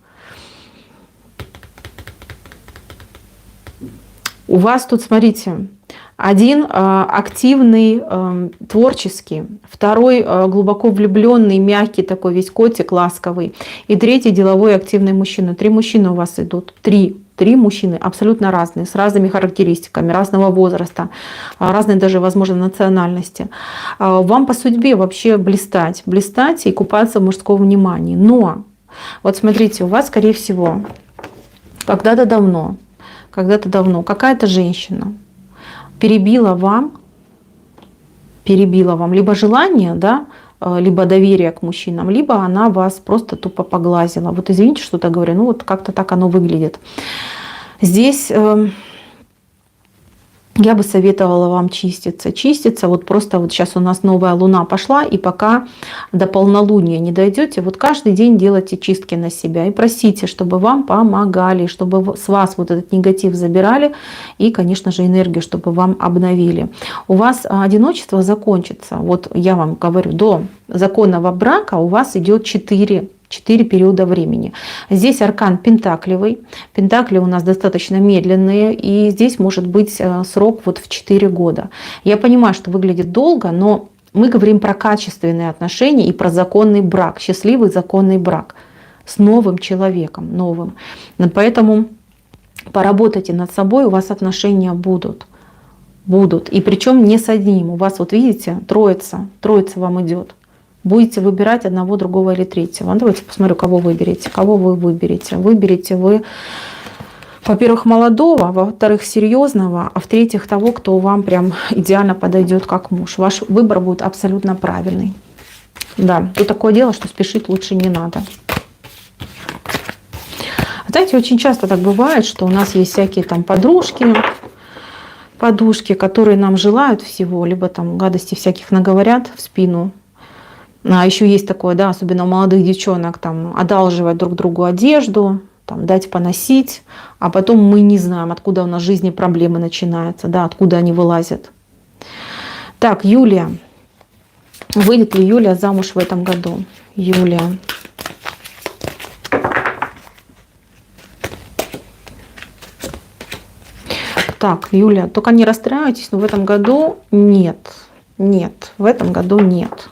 У вас тут, смотрите, один активный, творческий, второй глубоко влюбленный, мягкий такой, весь котик, ласковый, и третий деловой активный мужчина. 3 мужчины у вас идут. 3 мужчины абсолютно разные, с разными характеристиками, разного возраста, разной даже, возможно, национальности. Вам по судьбе вообще блистать и купаться в мужском внимании. Но, вот смотрите, у вас, скорее всего, когда-то давно какая-то женщина перебила вам либо желание, да, либо доверие к мужчинам, либо она вас просто тупо поглазила. Вот извините, что-то говорю, ну вот как-то так оно выглядит. Здесь я бы советовала вам чиститься. Вот просто вот сейчас у нас новая луна пошла, и пока до полнолуния не дойдете, вот каждый день делайте чистки на себя и просите, чтобы вам помогали, чтобы с вас вот этот негатив забирали и, конечно же, энергию, чтобы вам обновили. У вас одиночество закончится. Вот я вам говорю, до законного брака у вас идет 4 периода времени. Здесь аркан пентаклевый. Пентакли у нас достаточно медленные, и здесь может быть срок вот в 4 года. Я понимаю, что выглядит долго, но мы говорим про качественные отношения и про законный брак, счастливый законный брак с новым человеком, новым. Поэтому поработайте над собой, у вас отношения будут. И причем не с одним. У вас, вот видите, троица вам идет. Будете выбирать одного, другого или третьего. Давайте посмотрю, кого выберете. Кого вы выберете? Выберете вы, во-первых, молодого, во-вторых, серьезного, а в-третьих, того, кто вам прям идеально подойдет как муж. Ваш выбор будет абсолютно правильный. Да, тут такое дело, что спешить лучше не надо. Знаете, очень часто так бывает, что у нас есть всякие там подушки, которые нам желают всего, либо там гадости всяких наговорят в спину. А еще есть такое, да, особенно у молодых девчонок, там, одалживать друг другу одежду, там, дать поносить, а потом мы не знаем, откуда у нас в жизни проблемы начинаются, да, откуда они вылазят. Так, Юлия. Выйдет ли Юлия замуж в этом году? Юлия. Так, Юлия, только не расстраивайтесь, но в этом году нет. Нет, в этом году нет.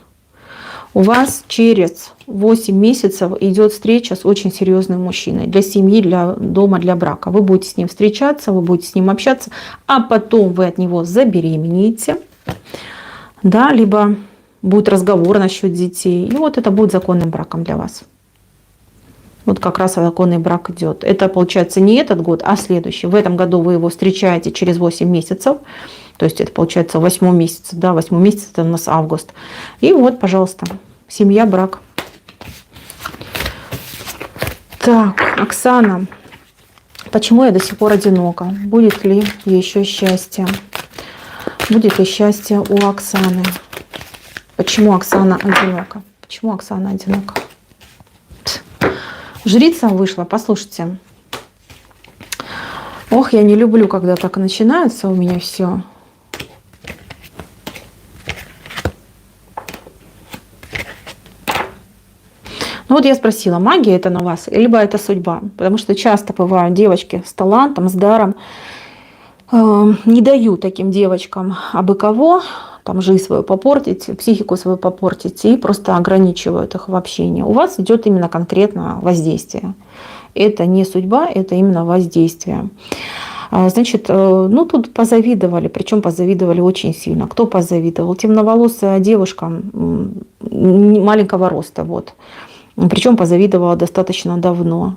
У вас через 8 месяцев идет встреча с очень серьезным мужчиной для семьи, для дома, для брака. Вы будете с ним встречаться, вы будете с ним общаться, а потом вы от него забеременеете, да, либо будет разговор насчет детей. И вот это будет законным браком для вас. Вот как раз законный брак идет. Это получается не этот год, а следующий. В этом году вы его встречаете через 8 месяцев. То есть это получается 8 месяц. Да, 8 месяц это у нас август. И вот, пожалуйста, семья, брак. Так, Оксана. Почему я до сих пор одинока? Будет ли еще счастье? Будет ли счастье у Оксаны? Почему Оксана одинока? Почему Оксана одинока? Жрица вышла, послушайте. Ох, я не люблю, когда так начинается у меня все. Ну вот я спросила, магия это на вас, либо это судьба? Потому что часто бывают девочки с талантом, с даром. Не даю таким девочкам абы кого, там жизнь свою попортить, психику свою попортить, и просто ограничивают их в общении. У вас идет именно конкретно воздействие. Это не судьба, это именно воздействие. Значит, ну тут позавидовали, причем позавидовали очень сильно. Кто позавидовал? Темноволосая девушка маленького роста, вот. Причем позавидовала достаточно давно.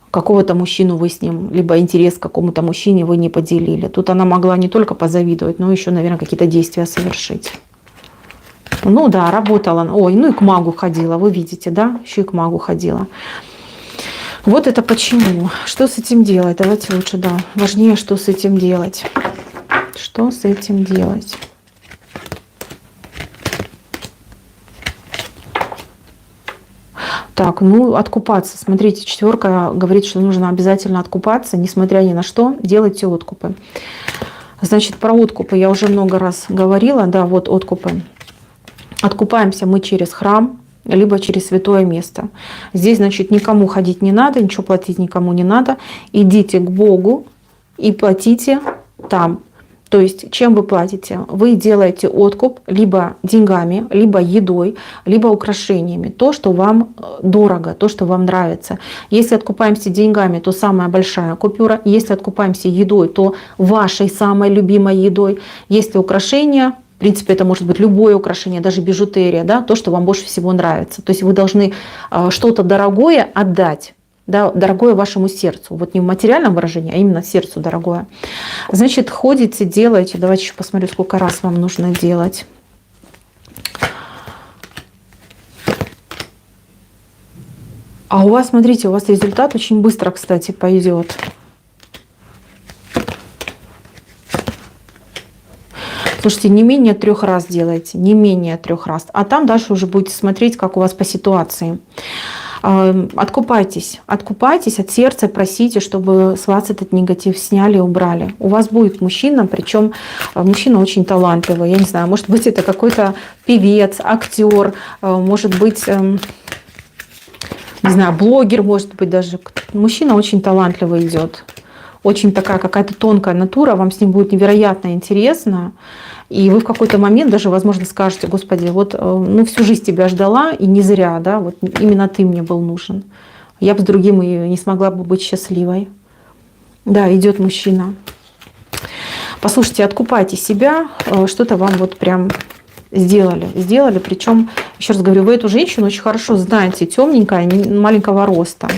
Какого-то мужчину вы с ним, либо интерес к какому-то мужчине вы не поделили. Тут она могла не только позавидовать, но еще, наверное, какие-то действия совершить. Ну да, работала. Ой, ну и к магу ходила, вы видите, да? Еще и к магу ходила. Вот это почему. Что с этим делать? Давайте лучше, да. Важнее, что с этим делать. Что с этим делать? Так, ну откупаться. Смотрите, четверка говорит, что нужно обязательно откупаться, несмотря ни на что, делайте откупы. Значит, про откупы я уже много раз говорила, да, вот откупы. Откупаемся мы через храм, либо через святое место. Здесь, значит, никому ходить не надо, ничего платить никому не надо. Идите к Богу и платите там. То есть, чем вы платите? Вы делаете откуп либо деньгами, либо едой, либо украшениями. То, что вам дорого, то, что вам нравится. Если откупаемся деньгами, то самая большая купюра. Если откупаемся едой, то вашей самой любимой едой. Если украшения, в принципе, это может быть любое украшение, даже бижутерия, да, то, что вам больше всего нравится. То есть вы должны что-то дорогое отдать. да, дорогое вашему сердцу. Вот не в материальном выражении, а именно сердцу дорогое. Значит, ходите, делаете. Давайте еще посмотрю, сколько раз вам нужно делать. А у вас, смотрите, у вас результат очень быстро, кстати, пойдет. Слушайте, не менее 3 раз делайте, не менее 3 раз. А там дальше уже будете смотреть, как у вас по ситуации. Откупайтесь от сердца, просите, чтобы с вас этот негатив сняли и убрали. У вас будет мужчина, причем мужчина очень талантливый. Я не знаю, может быть, это какой-то певец, актер, может быть, не знаю, блогер, может быть, даже. Мужчина очень талантливый идет. Очень такая какая-то тонкая натура, вам с ним будет невероятно интересно. И вы в какой-то момент даже, возможно, скажете: Господи, вот ну, всю жизнь тебя ждала, и не зря, да, вот именно ты мне был нужен. Я бы с другим и не смогла бы быть счастливой. Да, идет мужчина. Послушайте, откупайте себя, что-то вам вот прям сделали. Причем, еще раз говорю, вы эту женщину очень хорошо знаете, темненькая, маленького роста.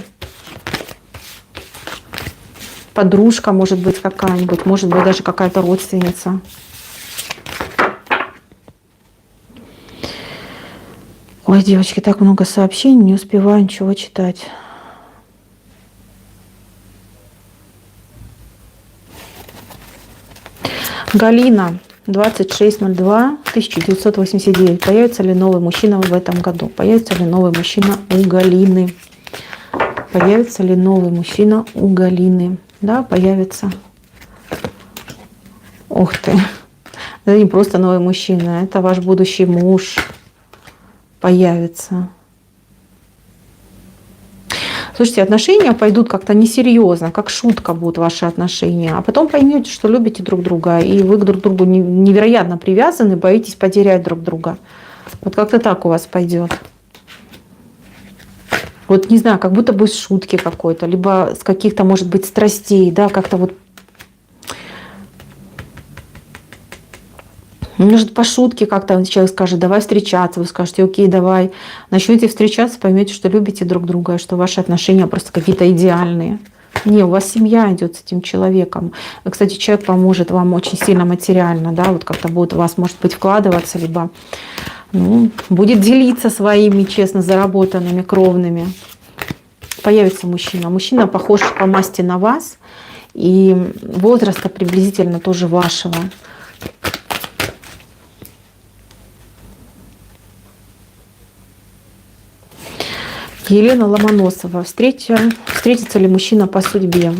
Подружка, может быть, какая-нибудь, может быть, даже какая-то родственница. Ой, девочки, так много сообщений, не успеваю ничего читать. Галина, 26.02.1989. Появится ли новый мужчина в этом году? Появится ли новый мужчина у Галины? Появится ли новый мужчина у Галины? Да, появится. Ух ты. Это не просто новый мужчина, это ваш будущий муж появится. Слушайте, отношения пойдут как-то несерьезно, как шутка будут ваши отношения. А потом поймете, что любите друг друга, и вы друг к другу невероятно привязаны, боитесь потерять друг друга. Вот как-то так у вас пойдет. Вот не знаю, как будто бы с шутки какой-то, либо с каких-то, может быть, страстей, да, как-то вот. Может, по шутке как-то человек скажет: давай встречаться, вы скажете: окей, давай. Начнете встречаться, поймете, что любите друг друга, что ваши отношения просто какие-то идеальные. Не, у вас семья идет с этим человеком. И, кстати, человек поможет вам очень сильно материально, да, вот как-то будет у вас, может быть, вкладываться, либо будет делиться своими честно заработанными кровными. Появится мужчина. Мужчина похож по масти на вас и возраста приблизительно тоже вашего. Елена Ломоносова. Встретится ли мужчина по судьбе?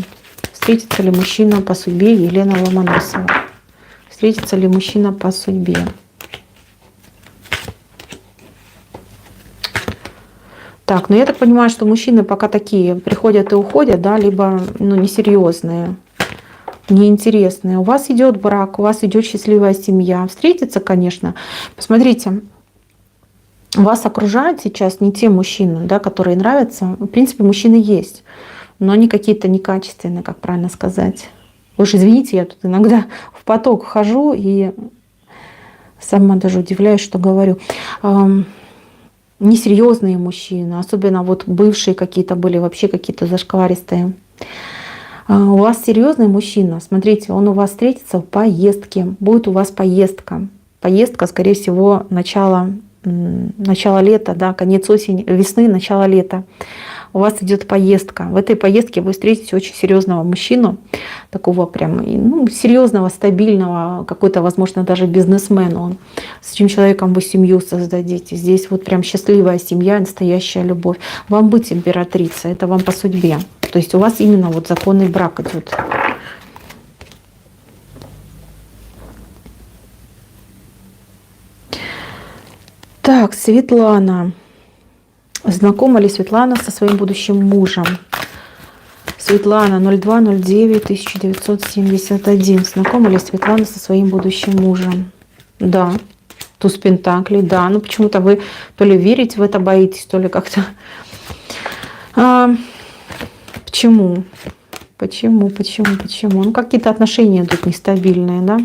Встретится ли мужчина по судьбе? Елена Ломоносова. Встретится ли мужчина по судьбе? Так, ну я так понимаю, что мужчины пока такие приходят и уходят, да, либо несерьезные, неинтересные. У вас идет брак, у вас идет счастливая семья. Встретиться, конечно. Посмотрите, вас окружают сейчас не те мужчины, да, которые нравятся. В принципе, мужчины есть, но они какие-то некачественные, как правильно сказать. Вы уж извините, я тут иногда в поток хожу и сама даже удивляюсь, что говорю. Несерьезные мужчины, особенно вот бывшие какие-то были, вообще какие-то зашкваристые. У вас серьезный мужчина, смотрите, он у вас встретится в поездке, будет у вас поездка. Поездка, скорее всего, начало лета, да, конец осени, весны, начало лета. У вас идет поездка. В этой поездке вы встретите очень серьезного мужчину, такого прям серьезного, стабильного, какой-то, возможно, даже бизнесмена. Он. С этим человеком вы семью создадите. Здесь вот прям счастливая семья, настоящая любовь. Вам быть императрицей, это вам по судьбе. То есть у вас именно вот законный брак идет. Так, Светлана. Знакома ли Светлана со своим будущим мужем? Светлана, 02.09.1971. Знакома ли Светлана со своим будущим мужем? Да. Туз пентаклей, да. Ну почему-то вы то ли верите в это, боитесь, то ли как-то. Почему? Почему? Ну какие-то отношения идут нестабильные, да?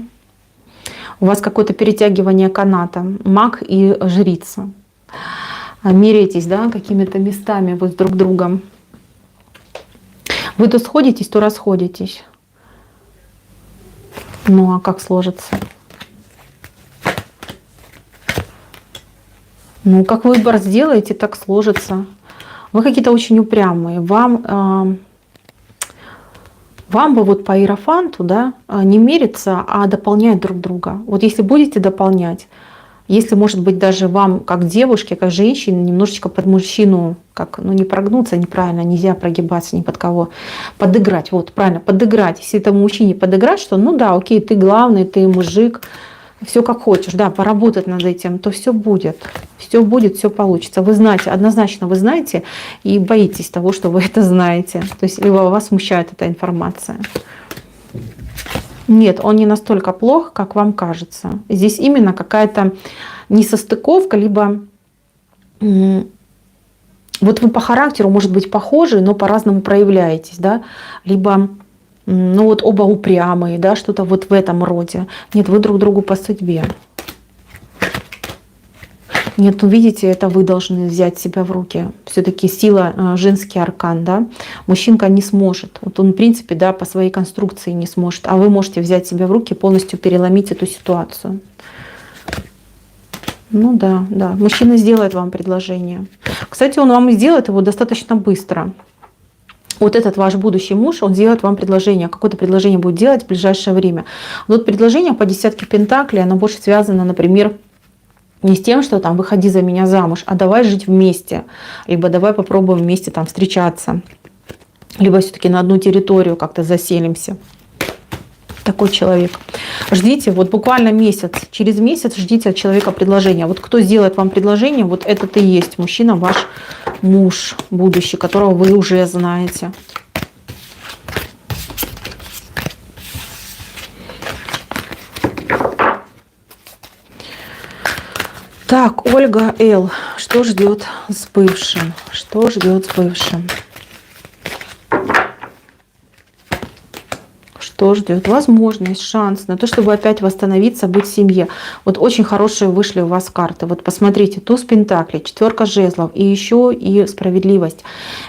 У вас какое-то перетягивание каната. Маг и жрица. Меряетесь, да, какими-то местами вы с друг другом. Вы то сходитесь, то расходитесь. Ну, а как сложится? Ну, как выбор сделаете, так сложится. Вы какие-то очень упрямые. Вам бы вот по иерофанту, да, не мериться, а дополнять друг друга. Вот если будете дополнять, если, может быть, даже вам, как девушке, как женщине, немножечко под мужчину, как, ну, не прогнуться неправильно, нельзя прогибаться ни под кого, подыграть, вот, правильно, подыграть. Если этому мужчине подыграть, что, ну да, окей, ты главный, ты мужик, все как хочешь, да, поработать над этим, то все будет, все получится. Вы знаете, однозначно вы знаете и боитесь того, что вы это знаете. То есть либо вас смущает эта информация. Нет, он не настолько плох, как вам кажется. Здесь именно какая-то несостыковка, либо вот вы по характеру, может быть, похожи, но по-разному проявляетесь, да, либо ну вот оба упрямые, да, что-то вот в этом роде. Нет, вы друг другу по судьбе. Нет, ну видите, это вы должны взять себя в руки. Все-таки сила, женский аркан, да. Мужчинка не сможет. Вот он, в принципе, да, по своей конструкции не сможет. А вы можете взять себя в руки, полностью переломить эту ситуацию. Ну да, да. Мужчина сделает вам предложение. Кстати, он вам сделает его достаточно быстро. Вот этот ваш будущий муж, он сделает вам предложение, какое-то предложение будет делать в ближайшее время. Вот предложение по десятке пентаклей, оно больше связано, например, не с тем, что там выходи за меня замуж, а давай жить вместе, либо давай попробуем вместе там встречаться, либо все-таки на одну территорию как-то заселимся. Такой человек. Ждите, вот буквально месяц, через месяц ждите от человека предложения. Вот кто сделает вам предложение, вот этот и есть мужчина, ваш муж будущий, которого вы уже знаете. Так, Ольга Л. Что ждет с бывшим? Что ждет с бывшим? Что ждет? Возможность, шанс на то, чтобы опять восстановиться, быть в семье. Вот очень хорошие вышли у вас карты. Вот посмотрите, туз пентаклей, четверка жезлов и еще и справедливость.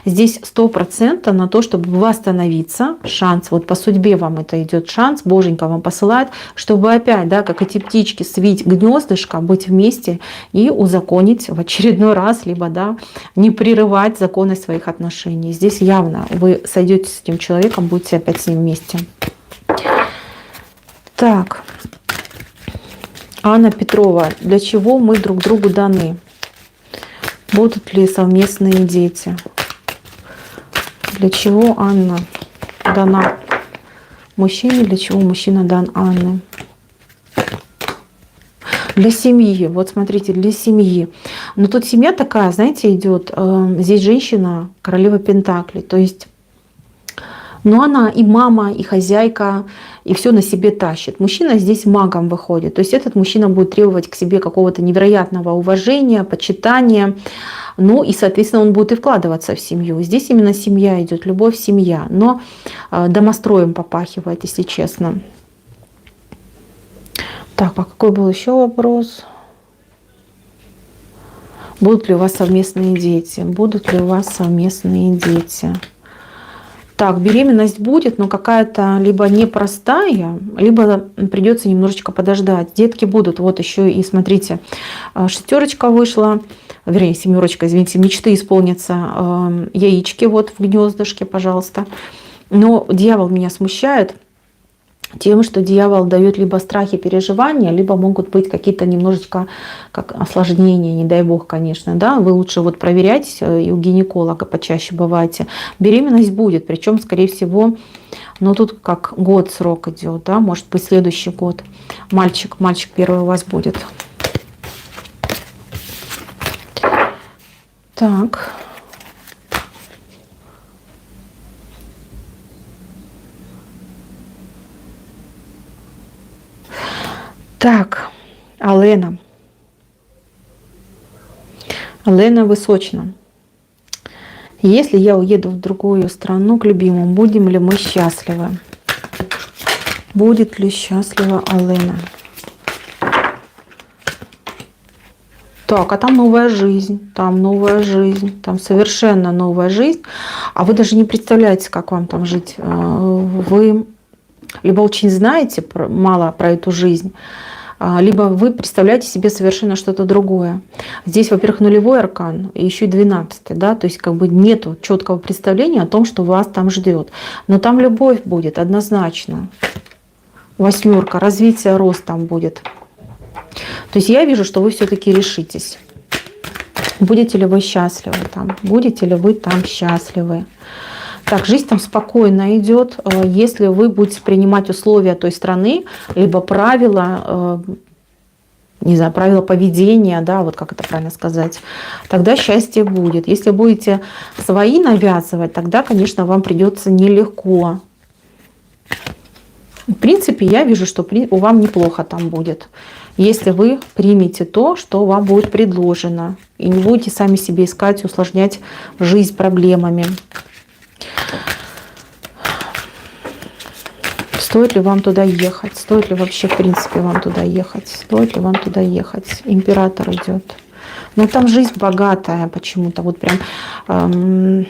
Здесь 100% на то, чтобы восстановиться, шанс. Вот по судьбе вам это идет шанс, Боженька вам посылает, чтобы опять, да, как эти птички, свить гнездышко, быть вместе и узаконить в очередной раз, либо, да, не прерывать законы своих отношений. Здесь явно вы сойдете с этим человеком, будете опять с ним вместе. Так, Анна Петрова, для чего мы друг другу даны? Будут ли совместные дети? Для чего Анна дана мужчине? Для чего мужчина дан Анне? Для семьи. Вот смотрите, для семьи. Но тут семья такая, знаете, идет. Здесь женщина, королева пентаклей. То есть, ну, она и мама, и хозяйка, и все на себе тащит. Мужчина здесь магом выходит. То есть этот мужчина будет требовать к себе какого-то невероятного уважения, почитания. Ну и, соответственно, он будет и вкладываться в семью. Здесь именно семья идет, любовь, семья. Но домостроем попахивает, если честно. Так, а какой был еще вопрос? Будут ли у вас совместные дети? Будут ли у вас совместные дети? Так, беременность будет, но какая-то либо непростая, либо придется немножечко подождать. Детки будут. Вот еще и, смотрите, шестерочка вышла, вернее, семерочка, извините, мечты исполнятся, яички вот в гнездышке, пожалуйста. Но дьявол меня смущает тем, что дьявол дает либо страхи, переживания, либо могут быть какие-то немножечко как осложнения, не дай бог, конечно, да, вы лучше вот проверяйте, и у гинеколога почаще бываете. Беременность будет, причем, скорее всего, но тут как год срок идет, да, может быть, следующий год. Мальчик первый у вас будет. Так. Так, Алена. Алена Высочина. Если я уеду в другую страну к любимому, будем ли мы счастливы? Будет ли счастлива Алена? Так, а там новая жизнь, там совершенно новая жизнь. А вы даже не представляете, как вам там жить. Вы либо очень знаете мало про эту жизнь, либо вы представляете себе совершенно что-то другое. Здесь, во-первых, нулевой аркан, и еще и 12-й, да, то есть как бы нету четкого представления о том, что вас там ждет. Но там любовь будет однозначно. 8, развитие, рост там будет. То есть я вижу, что вы все-таки решитесь. Будете ли вы счастливы там? Будете ли вы там счастливы? Так, жизнь там спокойно идет. Если вы будете принимать условия той страны, либо правила, не знаю, правила поведения, да, вот как это правильно сказать, тогда счастье будет. Если будете свои навязывать, тогда, конечно, вам придется нелегко. В принципе, я вижу, что у вам неплохо там будет, если вы примете то, что вам будет предложено, и не будете сами себе искать, усложнять жизнь проблемами. Стоит ли вам туда ехать? Стоит ли вообще, в принципе, вам туда ехать? Стоит ли вам туда ехать? Император идет. Но там жизнь богатая почему-то. Вот прям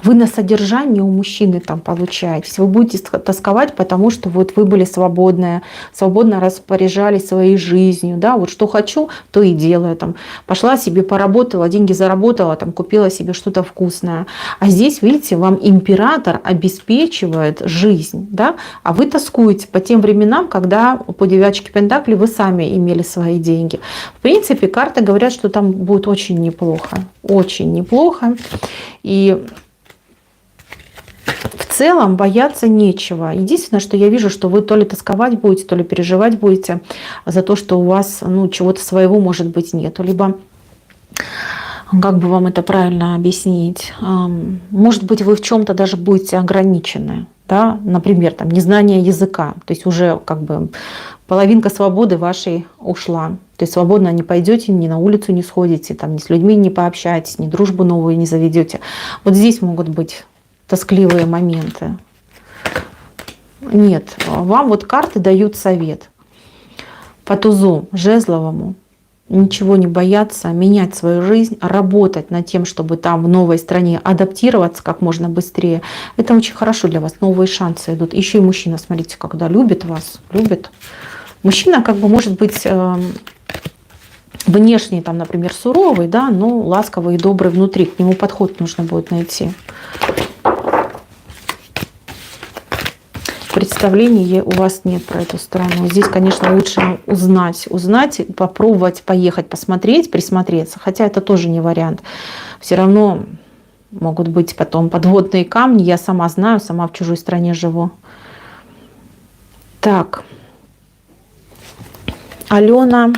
вы на содержании у мужчины там получаетесь. Вы будете тосковать, потому что вот вы были свободны, свободно распоряжались своей жизнью. Да? Вот что хочу, то и делаю. Там, пошла себе поработала, деньги заработала, там, купила себе что-то вкусное. А здесь, видите, вам император обеспечивает жизнь. Да? А вы тоскуете по тем временам, когда по 9 пентаклей вы сами имели свои деньги. В принципе, карты говорят, что там будет очень неплохо. Очень неплохо. И в целом бояться нечего. Единственное, что я вижу, что вы то ли тосковать будете, то ли переживать будете за то, что у вас чего-то своего, может быть, нету. Либо, как бы вам это правильно объяснить, может быть, вы в чем-то даже будете ограничены. Да? Например, там, незнание языка. То есть уже как бы половинка свободы вашей ушла. То есть свободно не пойдете, ни на улицу не сходите, там, ни с людьми не пообщаетесь, ни дружбу новую не заведете. Вот здесь могут быть тоскливые моменты. Нет, вам вот карты дают совет. По тузу жезловому ничего не бояться, менять свою жизнь, работать над тем, чтобы там в новой стране адаптироваться как можно быстрее. Это очень хорошо для вас, новые шансы идут. Еще и мужчина, смотрите, когда любит вас, любит. Мужчина как бы может быть внешне, там, например, суровый, да, но ласковый и добрый внутри. К нему подход нужно будет найти. Представления у вас нет про эту страну. Здесь, конечно, лучше узнать, попробовать поехать, посмотреть, присмотреться. Хотя это тоже не вариант. Все равно могут быть потом подводные камни. Я сама знаю, сама в чужой стране живу. Так. Алена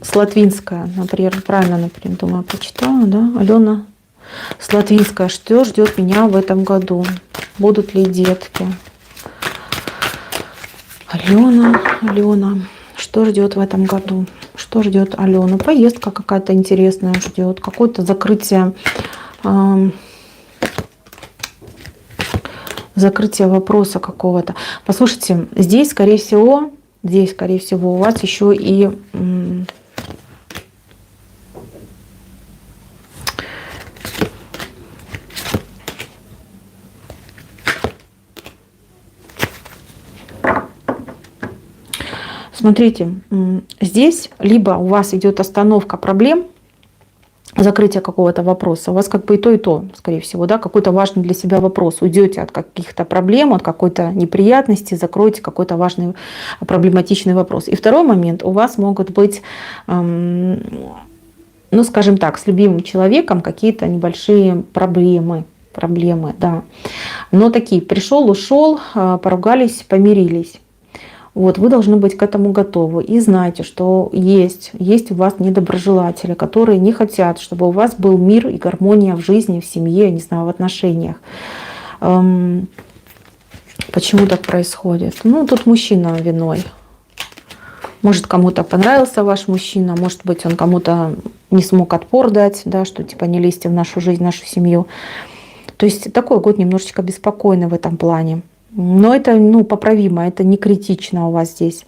Слотвинская, например, правильно, например, думаю, прочитала, да? Алена Слотвинская, что ждет меня в этом году? Будут ли детки? Алена, что ждет в этом году? Что ждет Алену? Поездка какая-то интересная ждет, какое-то закрытие вопроса какого-то. Послушайте, здесь, скорее всего, у вас еще и смотрите, здесь либо у вас идет остановка проблем, закрытие какого-то вопроса, у вас как бы и то, скорее всего, да, какой-то важный для себя вопрос. Уйдете от каких-то проблем, от какой-то неприятности, закроете какой-то важный проблематичный вопрос. И второй момент, у вас могут быть, скажем так, с любимым человеком какие-то небольшие проблемы, да. Но такие, пришел, ушел, поругались, помирились. Вот, вы должны быть к этому готовы. И знайте, что есть у вас недоброжелатели, которые не хотят, чтобы у вас был мир и гармония в жизни, в семье, не знаю, в отношениях. Почему так происходит? Тут мужчина виной. Может, кому-то понравился ваш мужчина, может быть, он кому-то не смог отпор дать, да, что типа не лезьте в нашу жизнь, в нашу семью. То есть такой год немножечко беспокойный в этом плане. Но это, поправимо, это не критично у вас здесь.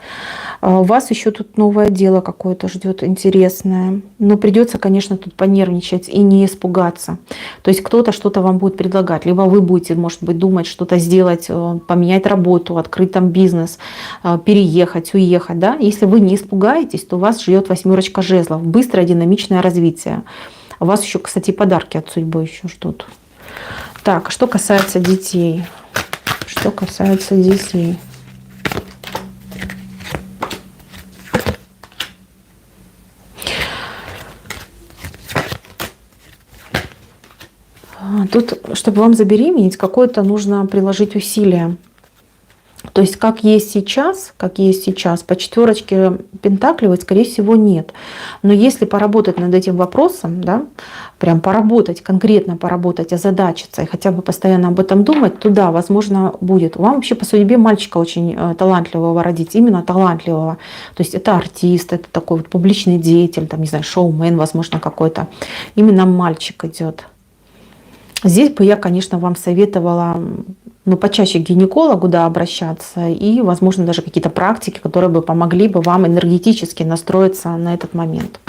У вас еще тут новое дело какое-то ждет интересное. Но придется, конечно, тут понервничать и не испугаться. То есть кто-то что-то вам будет предлагать. Либо вы будете, может быть, думать что-то сделать, поменять работу, открыть там бизнес, переехать, уехать. Да? Если вы не испугаетесь, то вас ждет 8 жезлов. Быстрое, динамичное развитие. У вас еще, кстати, подарки от судьбы еще ждут. Так, что касается детей. Что касается детей. Тут, чтобы вам забеременеть, какое-то нужно приложить усилие. То есть как есть сейчас, по 4 пентаклей, скорее всего, нет. Но если поработать над этим вопросом, да, прям поработать, конкретно поработать, озадачиться и хотя бы постоянно об этом думать, то да, возможно, будет. Вам вообще по судьбе мальчика очень талантливого родить, именно талантливого. То есть это артист, это такой вот публичный деятель, там, не знаю, шоумен, возможно, какой-то. Именно мальчик идет. Здесь бы я, конечно, вам советовала почаще к гинекологу, да, обращаться, и, возможно, даже какие-то практики, которые бы помогли бы вам энергетически настроиться на этот момент.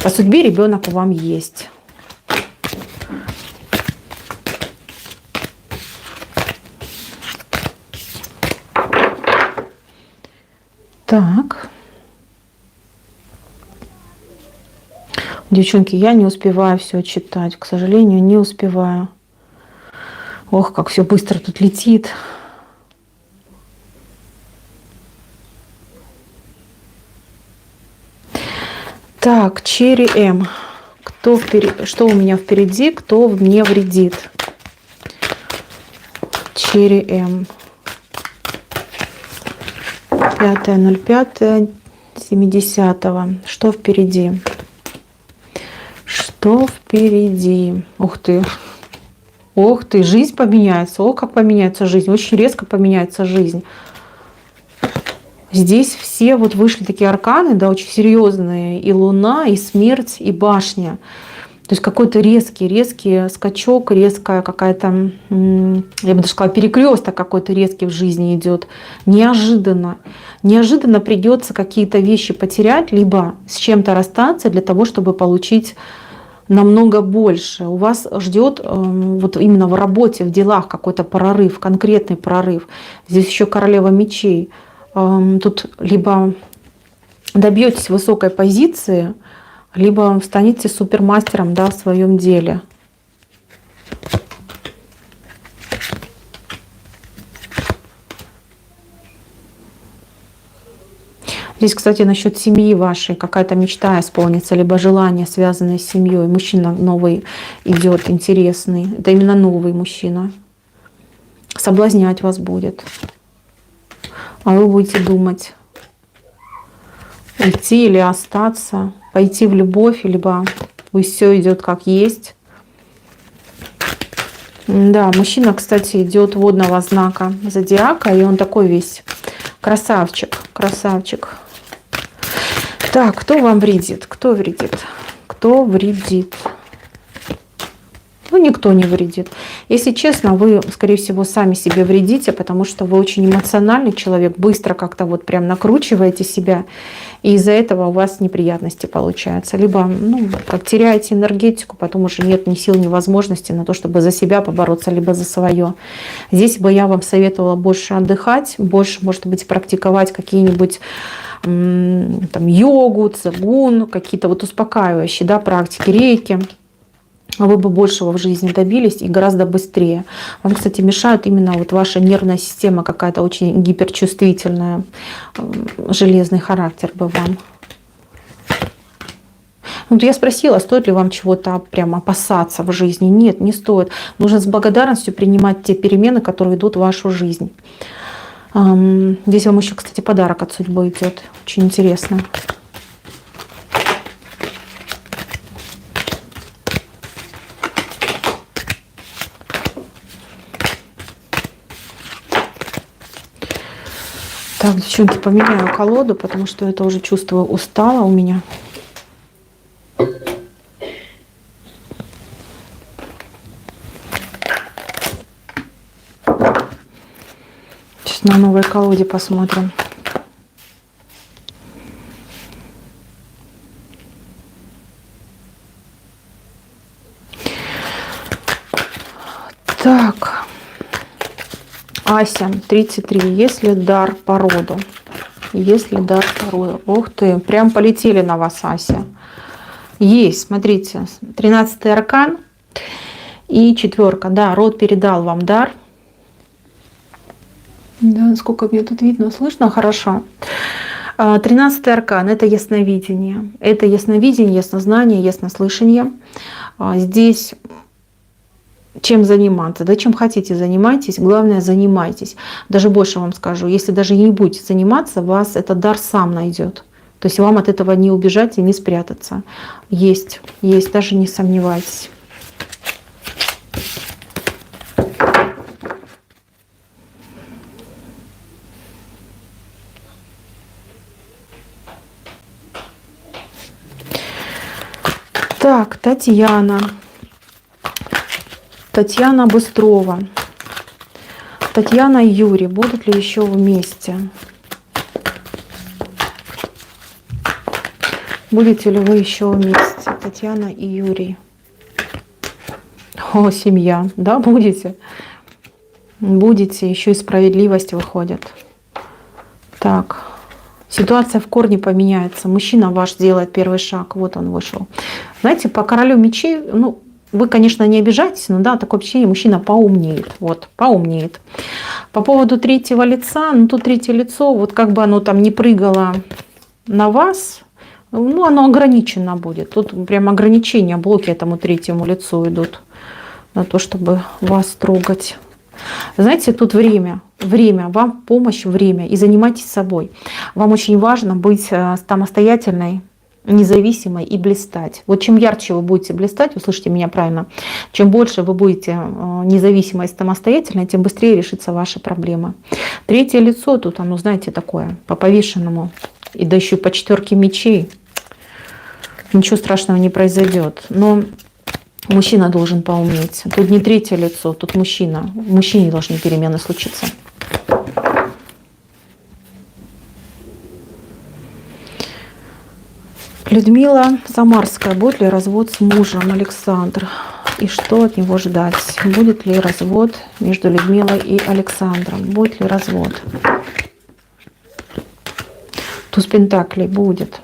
По судьбе ребенок у вам есть. Так. Девчонки, я не успеваю все читать. К сожалению, не успеваю. Ох, как все быстро тут летит. Так, Черри М. Что у меня впереди, кто мне вредит? Черри М. 5.05.70. Что впереди? Что впереди? Ух ты. Ох ты, жизнь поменяется. О, как поменяется жизнь. Очень резко поменяется жизнь. Здесь все вот вышли такие арканы, да, очень серьезные. И луна, и смерть, и башня. То есть какой-то резкий скачок, резкая какая-то, я бы даже сказала, перекресток какой-то резкий в жизни идет. Неожиданно. Неожиданно придется какие-то вещи потерять, либо с чем-то расстаться для того, чтобы получить намного больше. У вас ждет вот именно в работе, в делах какой-то прорыв, конкретный прорыв. Здесь еще королева мечей. Тут либо добьетесь высокой позиции, либо станете супермастером, да, в своем деле. Здесь, кстати, насчет семьи вашей какая-то мечта исполнится, либо желание, связанное с семьей. Мужчина новый идет, интересный. Это именно новый мужчина. Соблазнять вас будет. А вы будете думать, идти или остаться, пойти в любовь, либо пусть все идет как есть. Да, мужчина, кстати, идет водного знака зодиака, и он такой весь красавчик, красавчик. Так, кто вам вредит? Кто вредит? Кто вредит? Никто не вредит. Если честно, вы, скорее всего, сами себе вредите, потому что вы очень эмоциональный человек, быстро как-то вот прям накручиваете себя, и из-за этого у вас неприятности получаются. Либо, как теряете энергетику, потом уже нет ни сил, ни возможности на то, чтобы за себя побороться, либо за свое. Здесь бы я вам советовала больше отдыхать, больше, может быть, практиковать какие-нибудь там йогу, цигун, какие-то вот успокаивающие, да, практики, рейки. Вы бы большего в жизни добились и гораздо быстрее. Вам, кстати, мешает именно вот ваша нервная система какая-то очень гиперчувствительная, железный характер бы вам. Я спросила, стоит ли вам чего-то прям опасаться в жизни. Нет, не стоит. Нужно с благодарностью принимать те перемены, которые идут в вашу жизнь. Здесь вам еще, кстати, подарок от судьбы идет. Очень интересно. Так, девчонки, поменяю колоду, потому что это уже чувствую устало у меня. Сейчас на новой колоде посмотрим. Так. Ася, 33. Если дар по роду. Если дар по роду. Ух ты, прям полетели на вас, Ася. Есть, смотрите, 13-й аркан и 4. Да, род передал вам дар. Да, сколько мне тут видно, слышно хорошо. 13-й аркан — это ясновидение. Это ясновидение, яснознание, яснослышание. Здесь чем заниматься? Да чем хотите, занимайтесь. Главное, занимайтесь. Даже больше вам скажу, если даже не будете заниматься, вас этот дар сам найдет. То есть вам от этого не убежать и не спрятаться. Есть, даже не сомневайтесь. Так, Татьяна Быстрова. Татьяна и Юрий будут ли еще вместе? Будете ли вы еще вместе, Татьяна и Юрий? О, семья, да, будете? Будете, еще и справедливость выходит. Так, ситуация в корне поменяется. Мужчина ваш делает первый шаг, вот он вышел. Знаете, по королю мечей, ну, вы, конечно, не обижайтесь, но да, такое ощущение, мужчина поумнеет, вот, поумнеет. По поводу третьего лица, ну, тут третье лицо, вот как бы оно там не прыгало на вас, ну, оно ограничено будет. Тут прям ограничения, блоки этому третьему лицу идут на то, чтобы вас трогать. Знаете, тут время, вам помощь, время, и занимайтесь собой. Вам очень важно быть самостоятельной, независимой и блистать. Вот чем ярче вы будете блистать, услышите меня правильно, чем больше вы будете независимой и самостоятельной, тем быстрее решится ваша проблема. Третье лицо тут, оно, знаете, такое, по повешенному, и да еще по 4 мечей. Ничего страшного не произойдет. Но мужчина должен поумнеть. Тут не третье лицо, тут мужчина. В мужчине должны перемены случиться. Людмила Самарская. Будет ли развод с мужем? Александр. И что от него ждать? Будет ли развод между Людмилой и Александром? Будет ли развод? Туз пентаклей будет.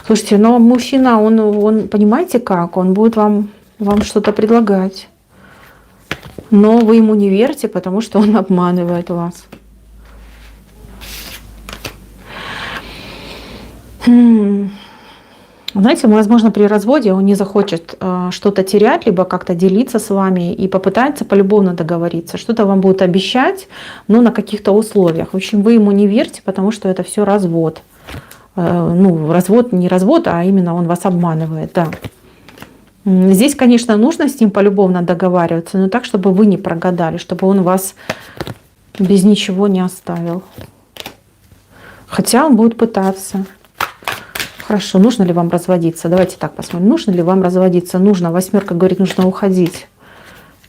Слушайте, но мужчина, он понимаете как? Он будет вам что-то предлагать. Но вы ему не верьте, потому что он обманывает вас. Знаете, возможно, при разводе он не захочет что-то терять, либо как-то делиться с вами и попытается полюбовно договориться. Что-то вам будет обещать, но на каких-то условиях. В общем, вы ему не верьте, потому что это все развод. Ну, развод не развод, а именно он вас обманывает, да. Здесь, конечно, нужно с ним полюбовно договариваться, но так, чтобы вы не прогадали, чтобы он вас без ничего не оставил. Хотя он будет пытаться. Хорошо, нужно ли вам разводиться? Давайте так посмотрим. Нужно ли вам разводиться? Нужно. 8 говорит, нужно уходить.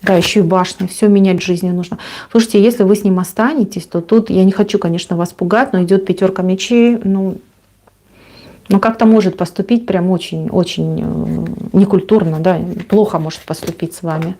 Да, еще и башня. Все менять в жизни нужно. Слушайте, если вы с ним останетесь, то тут, я не хочу, конечно, вас пугать, но идет 5 мечей, ну, как-то может поступить прям очень некультурно, да, плохо может поступить с вами.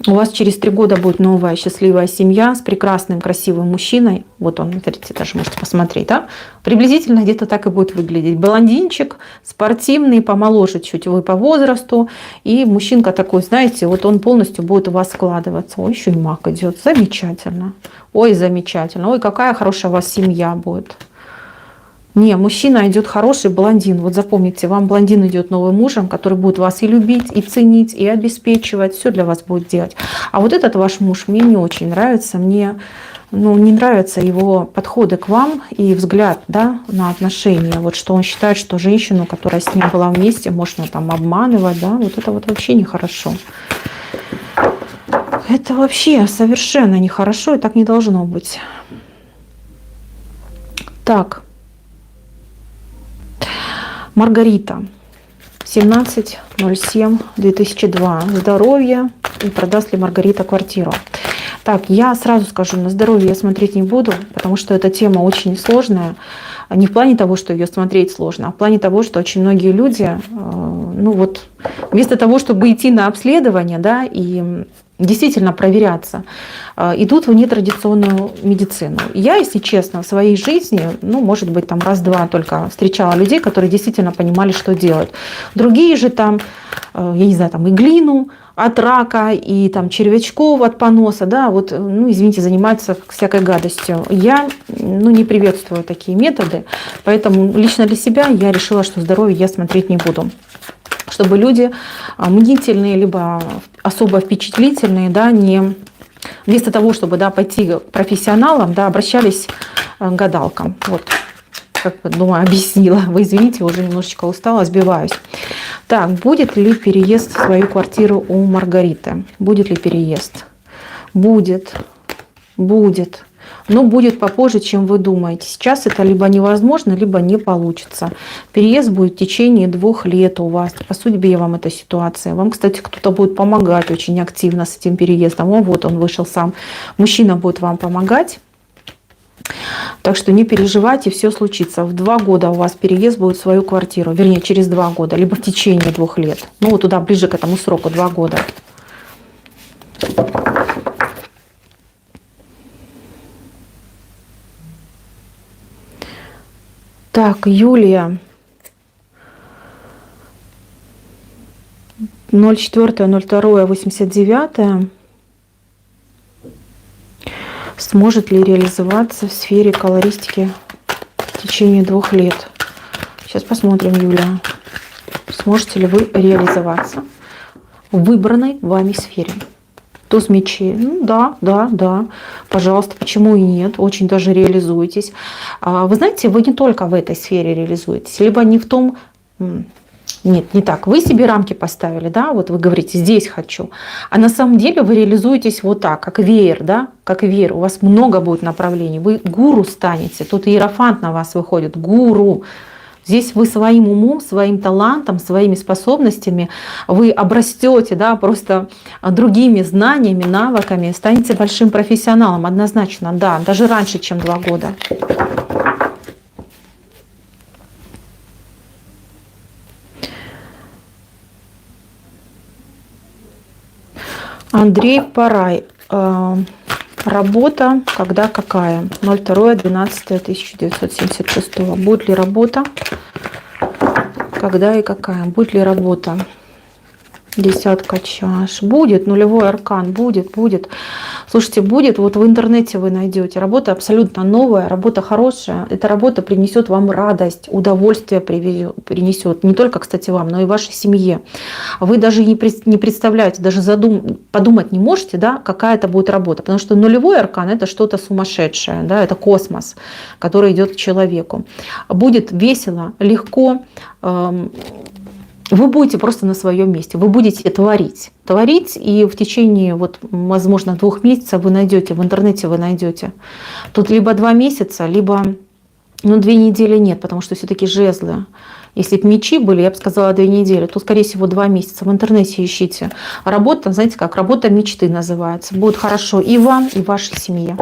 У вас через 3 года будет новая счастливая семья с прекрасным, красивым мужчиной. Вот он, смотрите, даже можете посмотреть, да? Приблизительно где-то так и будет выглядеть. Блондинчик, спортивный, помоложе чуть вы по возрасту. И мужчинка такой, знаете, вот он полностью будет у вас складываться. Ой, еще и маг идет. Замечательно. Ой, замечательно. Ой, какая хорошая у вас семья будет. Не, мужчина идет хороший, блондин. Вот запомните, вам блондин идет новым мужем, который будет вас и любить, и ценить, и обеспечивать, все для вас будет делать. А вот этот ваш муж мне не очень нравится, мне не нравятся его подходы к вам и взгляд, да, на отношения. Вот что он считает, что женщину, которая с ним была вместе, можно там обманывать, да, вот это вот вообще нехорошо. Это вообще совершенно нехорошо, и так не должно быть. Так. Маргарита, 17.07.2002. Здоровье и продаст ли Маргарита квартиру. Так, я сразу скажу, на здоровье я смотреть не буду, потому что эта тема очень сложная. Не в плане того, что ее смотреть сложно, а в плане того, что очень многие люди, ну вот, вместо того, чтобы идти на обследование, да, и действительно проверяться, идут в нетрадиционную медицину. Я, если честно, в своей жизни, ну, может быть, там раз-два только встречала людей, которые действительно понимали, что делать. Другие же там, я не знаю, там и глину от рака, и там червячков от поноса, да, вот, ну, извините, занимаются всякой гадостью. Я, ну, не приветствую такие методы, поэтому лично для себя я решила, что здоровье я смотреть не буду. Чтобы люди мнительные, либо особо впечатлительные, да, не вместо того, чтобы, да, пойти к профессионалам, да, обращались к гадалкам. Вот, как бы, думаю, объяснила. Вы извините, уже немножечко устала, сбиваюсь. Так, будет ли переезд в свою квартиру у Маргариты? Будет ли переезд? Будет. Будет. Но будет попозже, чем вы думаете. Сейчас это либо невозможно, либо не получится. Переезд будет в течение 2 лет у вас. По судьбе вам эта ситуация. Вам, кстати, кто-то будет помогать очень активно с этим переездом. О, вот он вышел сам. Мужчина будет вам помогать. Так что не переживайте, все случится. В 2 года у вас переезд будет в свою квартиру. Вернее, через 2 года, либо в течение 2 лет. Ну, вот туда, ближе к этому сроку, 2 года. Так, Юлия. 04.02.89. Сможет ли реализоваться в сфере колористики в течение 2 лет? Сейчас посмотрим, Юлия. Сможете ли вы реализоваться в выбранной вами сфере? Туз мечей. Ну, да. Пожалуйста, почему и нет? Очень даже реализуетесь. Вы знаете, вы не только в этой сфере реализуетесь, либо не в том... Нет, не так. Вы себе рамки поставили, да, вот вы говорите, здесь хочу. А на самом деле вы реализуетесь вот так, как веер, да, как веер. У вас много будет направлений. Вы гуру станете. Тут иерофант на вас выходит, гуру. Здесь вы своим умом, своим талантом, своими способностями вы обрастете, да, просто другими знаниями, навыками, станете большим профессионалом, однозначно, да, даже раньше, чем 2 года. Андрей Парай. Работа, когда какая? 02.12.1976. Будет ли работа? Когда и какая? Будет ли работа? 10 чаш. Будет, нулевой аркан. Будет. Слушайте, будет. Вот в интернете вы найдете. Работа абсолютно новая, работа хорошая. Эта работа принесет вам радость, удовольствие принесет. Не только, кстати, вам, но и вашей семье. Вы даже не представляете, даже подумать не можете, да, какая это будет работа. Потому что нулевой аркан — это что-то сумасшедшее. Да, это космос, который идет к человеку. Будет весело, легко. Вы будете просто на своем месте, вы будете творить, и в течение, вот, возможно, 2 месяцев вы найдете, в интернете вы найдете. Тут либо 2 месяца, либо, 2 недели нет, потому что все-таки жезлы. Если бы мечи были, я бы сказала 2 недели, то, скорее всего, 2 месяца. В интернете ищите. Работа, знаете как, работа мечты называется. Будет хорошо и вам, и вашей семье.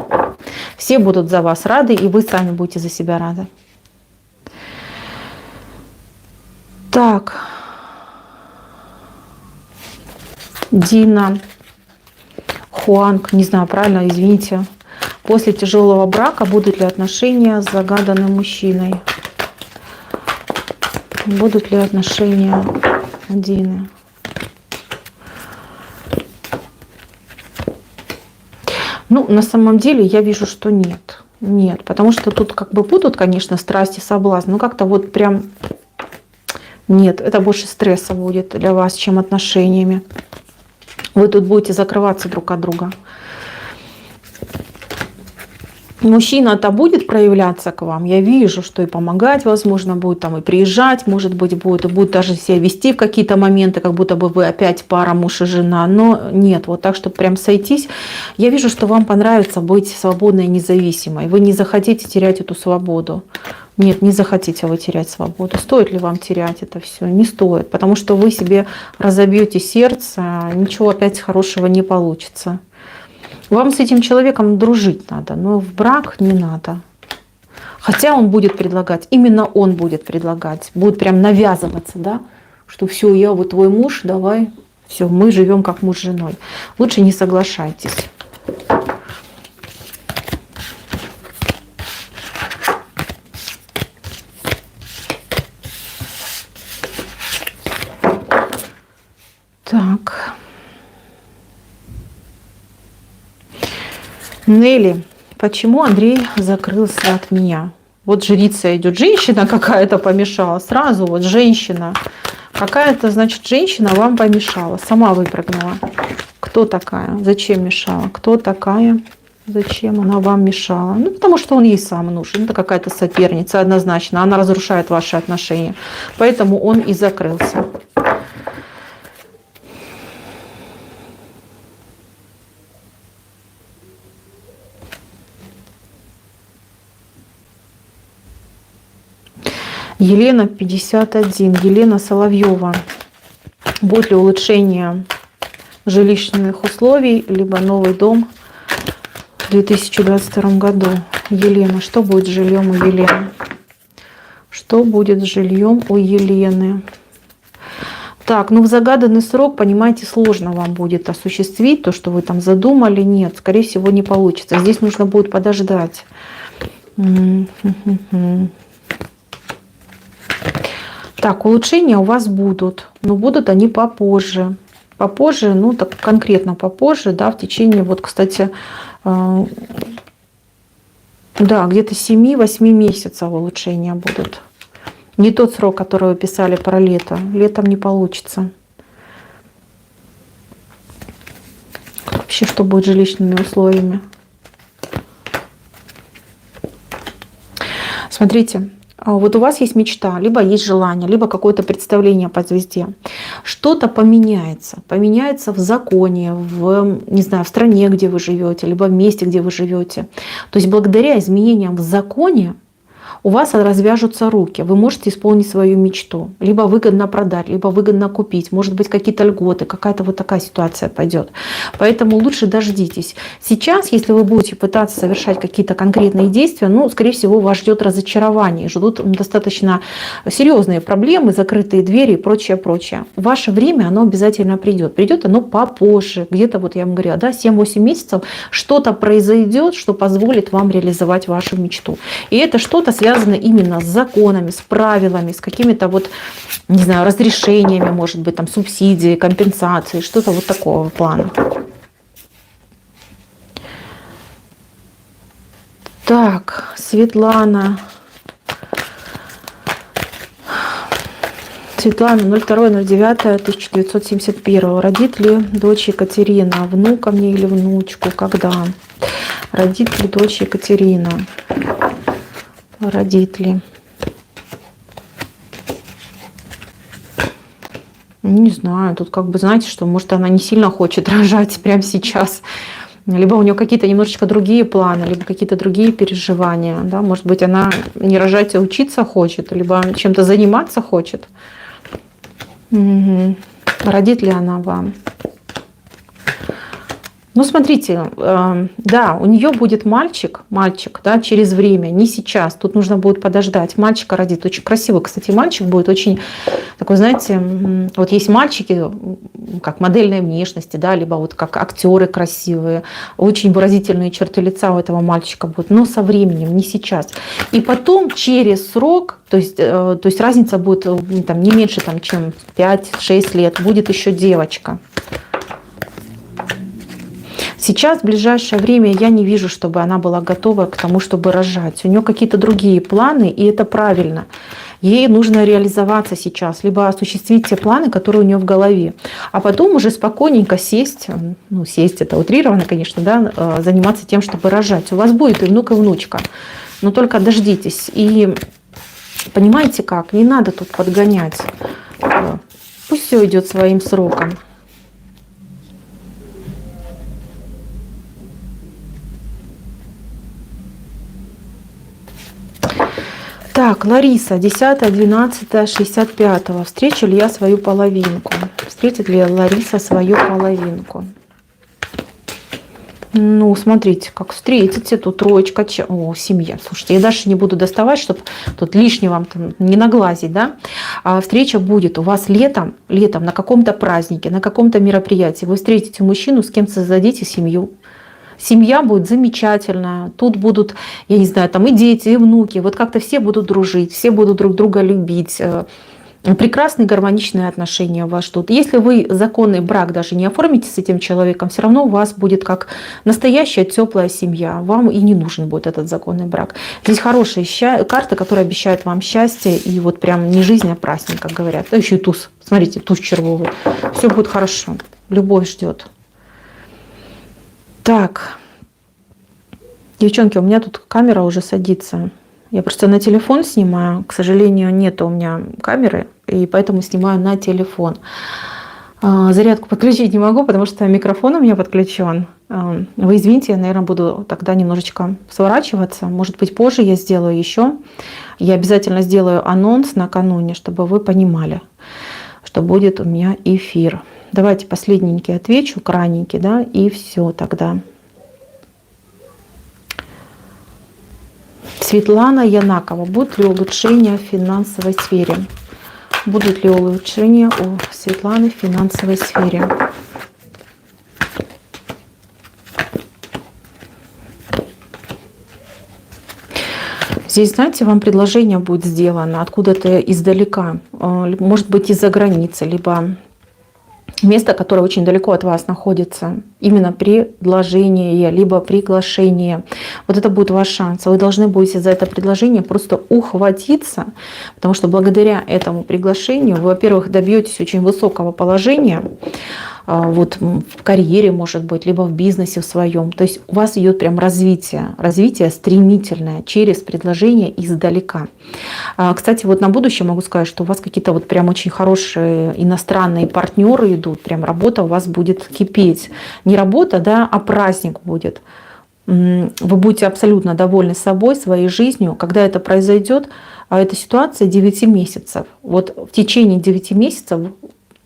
Все будут за вас рады, и вы сами будете за себя рады. Так. Дина Хуанг, не знаю, правильно, извините. После тяжелого брака будут ли отношения с загаданным мужчиной? Будут ли отношения Дины? На самом деле я вижу, что нет. Нет, потому что тут как бы будут, конечно, страсти, соблазн, но как-то вот прям нет, это больше стресса будет для вас, чем отношениями. Вы тут будете закрываться друг от друга. Мужчина-то будет проявляться к вам, я вижу, что и помогать, возможно, будет там и приезжать, может быть, будет даже себя вести в какие-то моменты, как будто бы вы опять пара муж и жена, но нет, вот так, чтобы прям сойтись. Я вижу, что вам понравится быть свободной и независимой, вы не захотите терять эту свободу. Нет, не захотите вы терять свободу. Стоит ли вам терять это все? Не стоит, потому что вы себе разобьете сердце, ничего опять хорошего не получится. Вам с этим человеком дружить надо, но в брак не надо. Хотя он будет предлагать, именно он будет предлагать, будет прям навязываться, да, что все, я вот твой муж, давай, все, мы живем как муж с женой. Лучше не соглашайтесь. Так. Нелли, почему Андрей закрылся от меня? Вот жрица идет, женщина какая-то помешала, сразу вот женщина. Какая-то, значит, женщина вам помешала, сама выпрыгнула. Кто такая? Зачем мешала? Кто такая? Зачем она вам мешала? Ну, потому что он ей сам нужен. Это какая-то соперница однозначно. Она разрушает ваши отношения. Поэтому он и закрылся. Елена, 51. Елена Соловьева. Будет ли улучшение жилищных условий, либо новый дом в 2022 году? Елена, что будет с жильем у Елены? Что будет с жильем у Елены? Так, ну в загаданный срок, понимаете, сложно вам будет осуществить то, что вы там задумали. Нет, скорее всего, не получится. Здесь нужно будет подождать. Так, улучшения у вас будут, но будут они попозже. Попозже, ну так конкретно попозже, да, в течение, вот, кстати, да, где-то 7-8 месяцев улучшения будут. Не тот срок, который вы писали про лето. Летом не получится. Вообще, что будет с жилищными условиями? Смотрите. Вот у вас есть мечта, либо есть желание, либо какое-то представление по звезде. Что-то поменяется. Поменяется в законе, не знаю, в стране, где вы живете, либо в месте, где вы живете. То есть благодаря изменениям в законе у вас развяжутся руки. Вы можете исполнить свою мечту. Либо выгодно продать, либо выгодно купить. Может быть, какие-то льготы, какая-то вот такая ситуация пойдет. Поэтому лучше дождитесь. Сейчас, если вы будете пытаться совершать какие-то конкретные действия, ну, скорее всего, вас ждет разочарование. Ждут достаточно серьезные проблемы, закрытые двери и прочее, прочее. Ваше время, оно обязательно придет. Придет оно попозже. Где-то, вот я вам говорила, да, 7-8 месяцев что-то произойдет, что позволит вам реализовать вашу мечту. И это что-то связано именно с законами, с правилами, с какими-то вот, не знаю, разрешениями, может быть, там субсидии, компенсации, что-то вот такого плана. Так, Светлана. Светлана, 02.09.1971. Родит ли дочь Екатерина? Внука мне или внучку? Когда? Родит ли дочь Екатерина? Родит ли? Не знаю, тут как бы, знаете, что может она не сильно хочет рожать прямо сейчас. Либо у нее какие-то немножечко другие планы, либо какие-то другие переживания. Да? Может быть, она не рожать, а учиться хочет, либо чем-то заниматься хочет. Угу. Родит ли она вам? Ну, смотрите, да, у нее будет мальчик, да, через время, не сейчас. Тут нужно будет подождать. Мальчика родит. Очень красивый, кстати, мальчик будет. Очень такой, знаете, вот есть мальчики, как модельной внешности, да, либо вот как актеры красивые. Очень выразительные черты лица у этого мальчика будут. Но со временем, не сейчас. И потом через срок, то есть разница будет там, не меньше, там, чем 5-6 лет, будет еще девочка. Сейчас, в ближайшее время, я не вижу, чтобы она была готова к тому, чтобы рожать. У нее какие-то другие планы, и это правильно. Ей нужно реализоваться сейчас, либо осуществить те планы, которые у нее в голове, а потом уже спокойненько сесть, ну, сесть это утрированно, конечно, да, заниматься тем, чтобы рожать. У вас будет и внук, и внучка, но только дождитесь. И понимаете как, не надо тут подгонять, пусть все идет своим сроком. Так, Лариса, 10-12-65. Встречу ли я свою половинку? Встретит ли Лариса свою половинку? Ну, смотрите, как встретите. Тут троечка. О, семья. Слушайте, я даже не буду доставать, чтобы тут лишнего вам там не наглазить, да? А встреча будет у вас летом на каком-то празднике, на каком-то мероприятии. Вы встретите мужчину, с кем создадите семью. Семья будет замечательная, тут будут, я не знаю, там и дети, и внуки, вот как-то все будут дружить, все будут друг друга любить. Прекрасные гармоничные отношения у вас ждут. Если вы законный брак даже не оформите с этим человеком, все равно у вас будет как настоящая теплая семья. Вам и не нужен будет этот законный брак. Здесь хорошая карта, которая обещает вам счастье и вот прям не жизнь, а праздник, как говорят. Да еще и туз. Смотрите, туз червовый. Все будет хорошо. Любовь ждет. Так, девчонки, у меня тут камера уже садится. Я просто на телефон снимаю. К сожалению, нет у меня камеры, и поэтому снимаю на телефон. Зарядку подключить не могу, потому что микрофон у меня подключен. Вы извините, я, наверное, буду тогда немножечко сворачиваться. Может быть, позже я сделаю еще. Я обязательно сделаю анонс накануне, чтобы вы понимали, что будет у меня эфир. Давайте последненький отвечу, крайненький, да, и все тогда. Светлана Янакова. Будут ли улучшения в финансовой сфере? Будут ли улучшения у Светланы в финансовой сфере? Здесь, знаете, вам предложение будет сделано откуда-то издалека, может быть, из-за границы, либо место, которое очень далеко от вас находится, именно предложение, либо приглашение. Вот это будет ваш шанс. Вы должны будете за это предложение просто ухватиться, потому что благодаря этому приглашению вы, во-первых, добьетесь очень высокого положения, вот в карьере, может быть, либо в бизнесе в своем. То есть у вас идет прям развитие стремительное через предложение издалека. Кстати, вот на будущее могу сказать, что у вас какие-то вот прям очень хорошие иностранные партнеры идут, прям работа у вас будет кипеть. Не работа, да, а праздник будет. Вы будете абсолютно довольны собой, своей жизнью. Когда это произойдет, эта ситуация 9 месяцев. Вот в течение 9 месяцев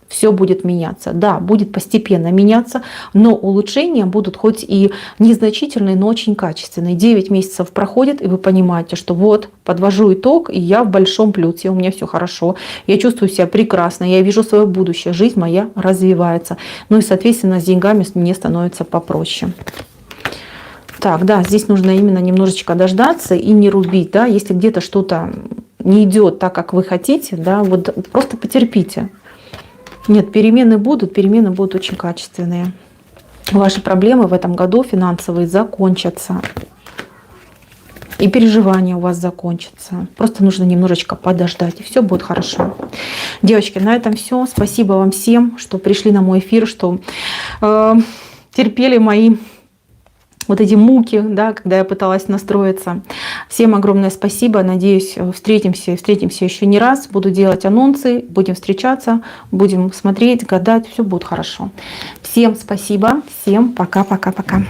все будет меняться. Да, будет постепенно меняться, но улучшения будут хоть и незначительные, но очень качественные. 9 месяцев проходит, и вы понимаете, что вот, подвожу итог, и я в большом плюсе, у меня все хорошо, я чувствую себя прекрасно, я вижу свое будущее, жизнь моя развивается. Ну и, соответственно, с деньгами мне становится попроще. Так, да, здесь нужно именно немножечко дождаться и не рубить, да, если где-то что-то не идет так, как вы хотите, да, вот просто потерпите. Нет, перемены будут очень качественные. Ваши проблемы в этом году финансовые закончатся. И переживания у вас закончатся. Просто нужно немножечко подождать, и все будет хорошо. Девочки, на этом все. Спасибо вам всем, что пришли на мой эфир, что терпели мои вот эти муки, да, когда я пыталась настроиться. Всем огромное спасибо. Надеюсь, встретимся еще не раз. Буду делать анонсы, будем встречаться, будем смотреть, гадать. Все будет хорошо. Всем спасибо. Всем пока-пока-пока.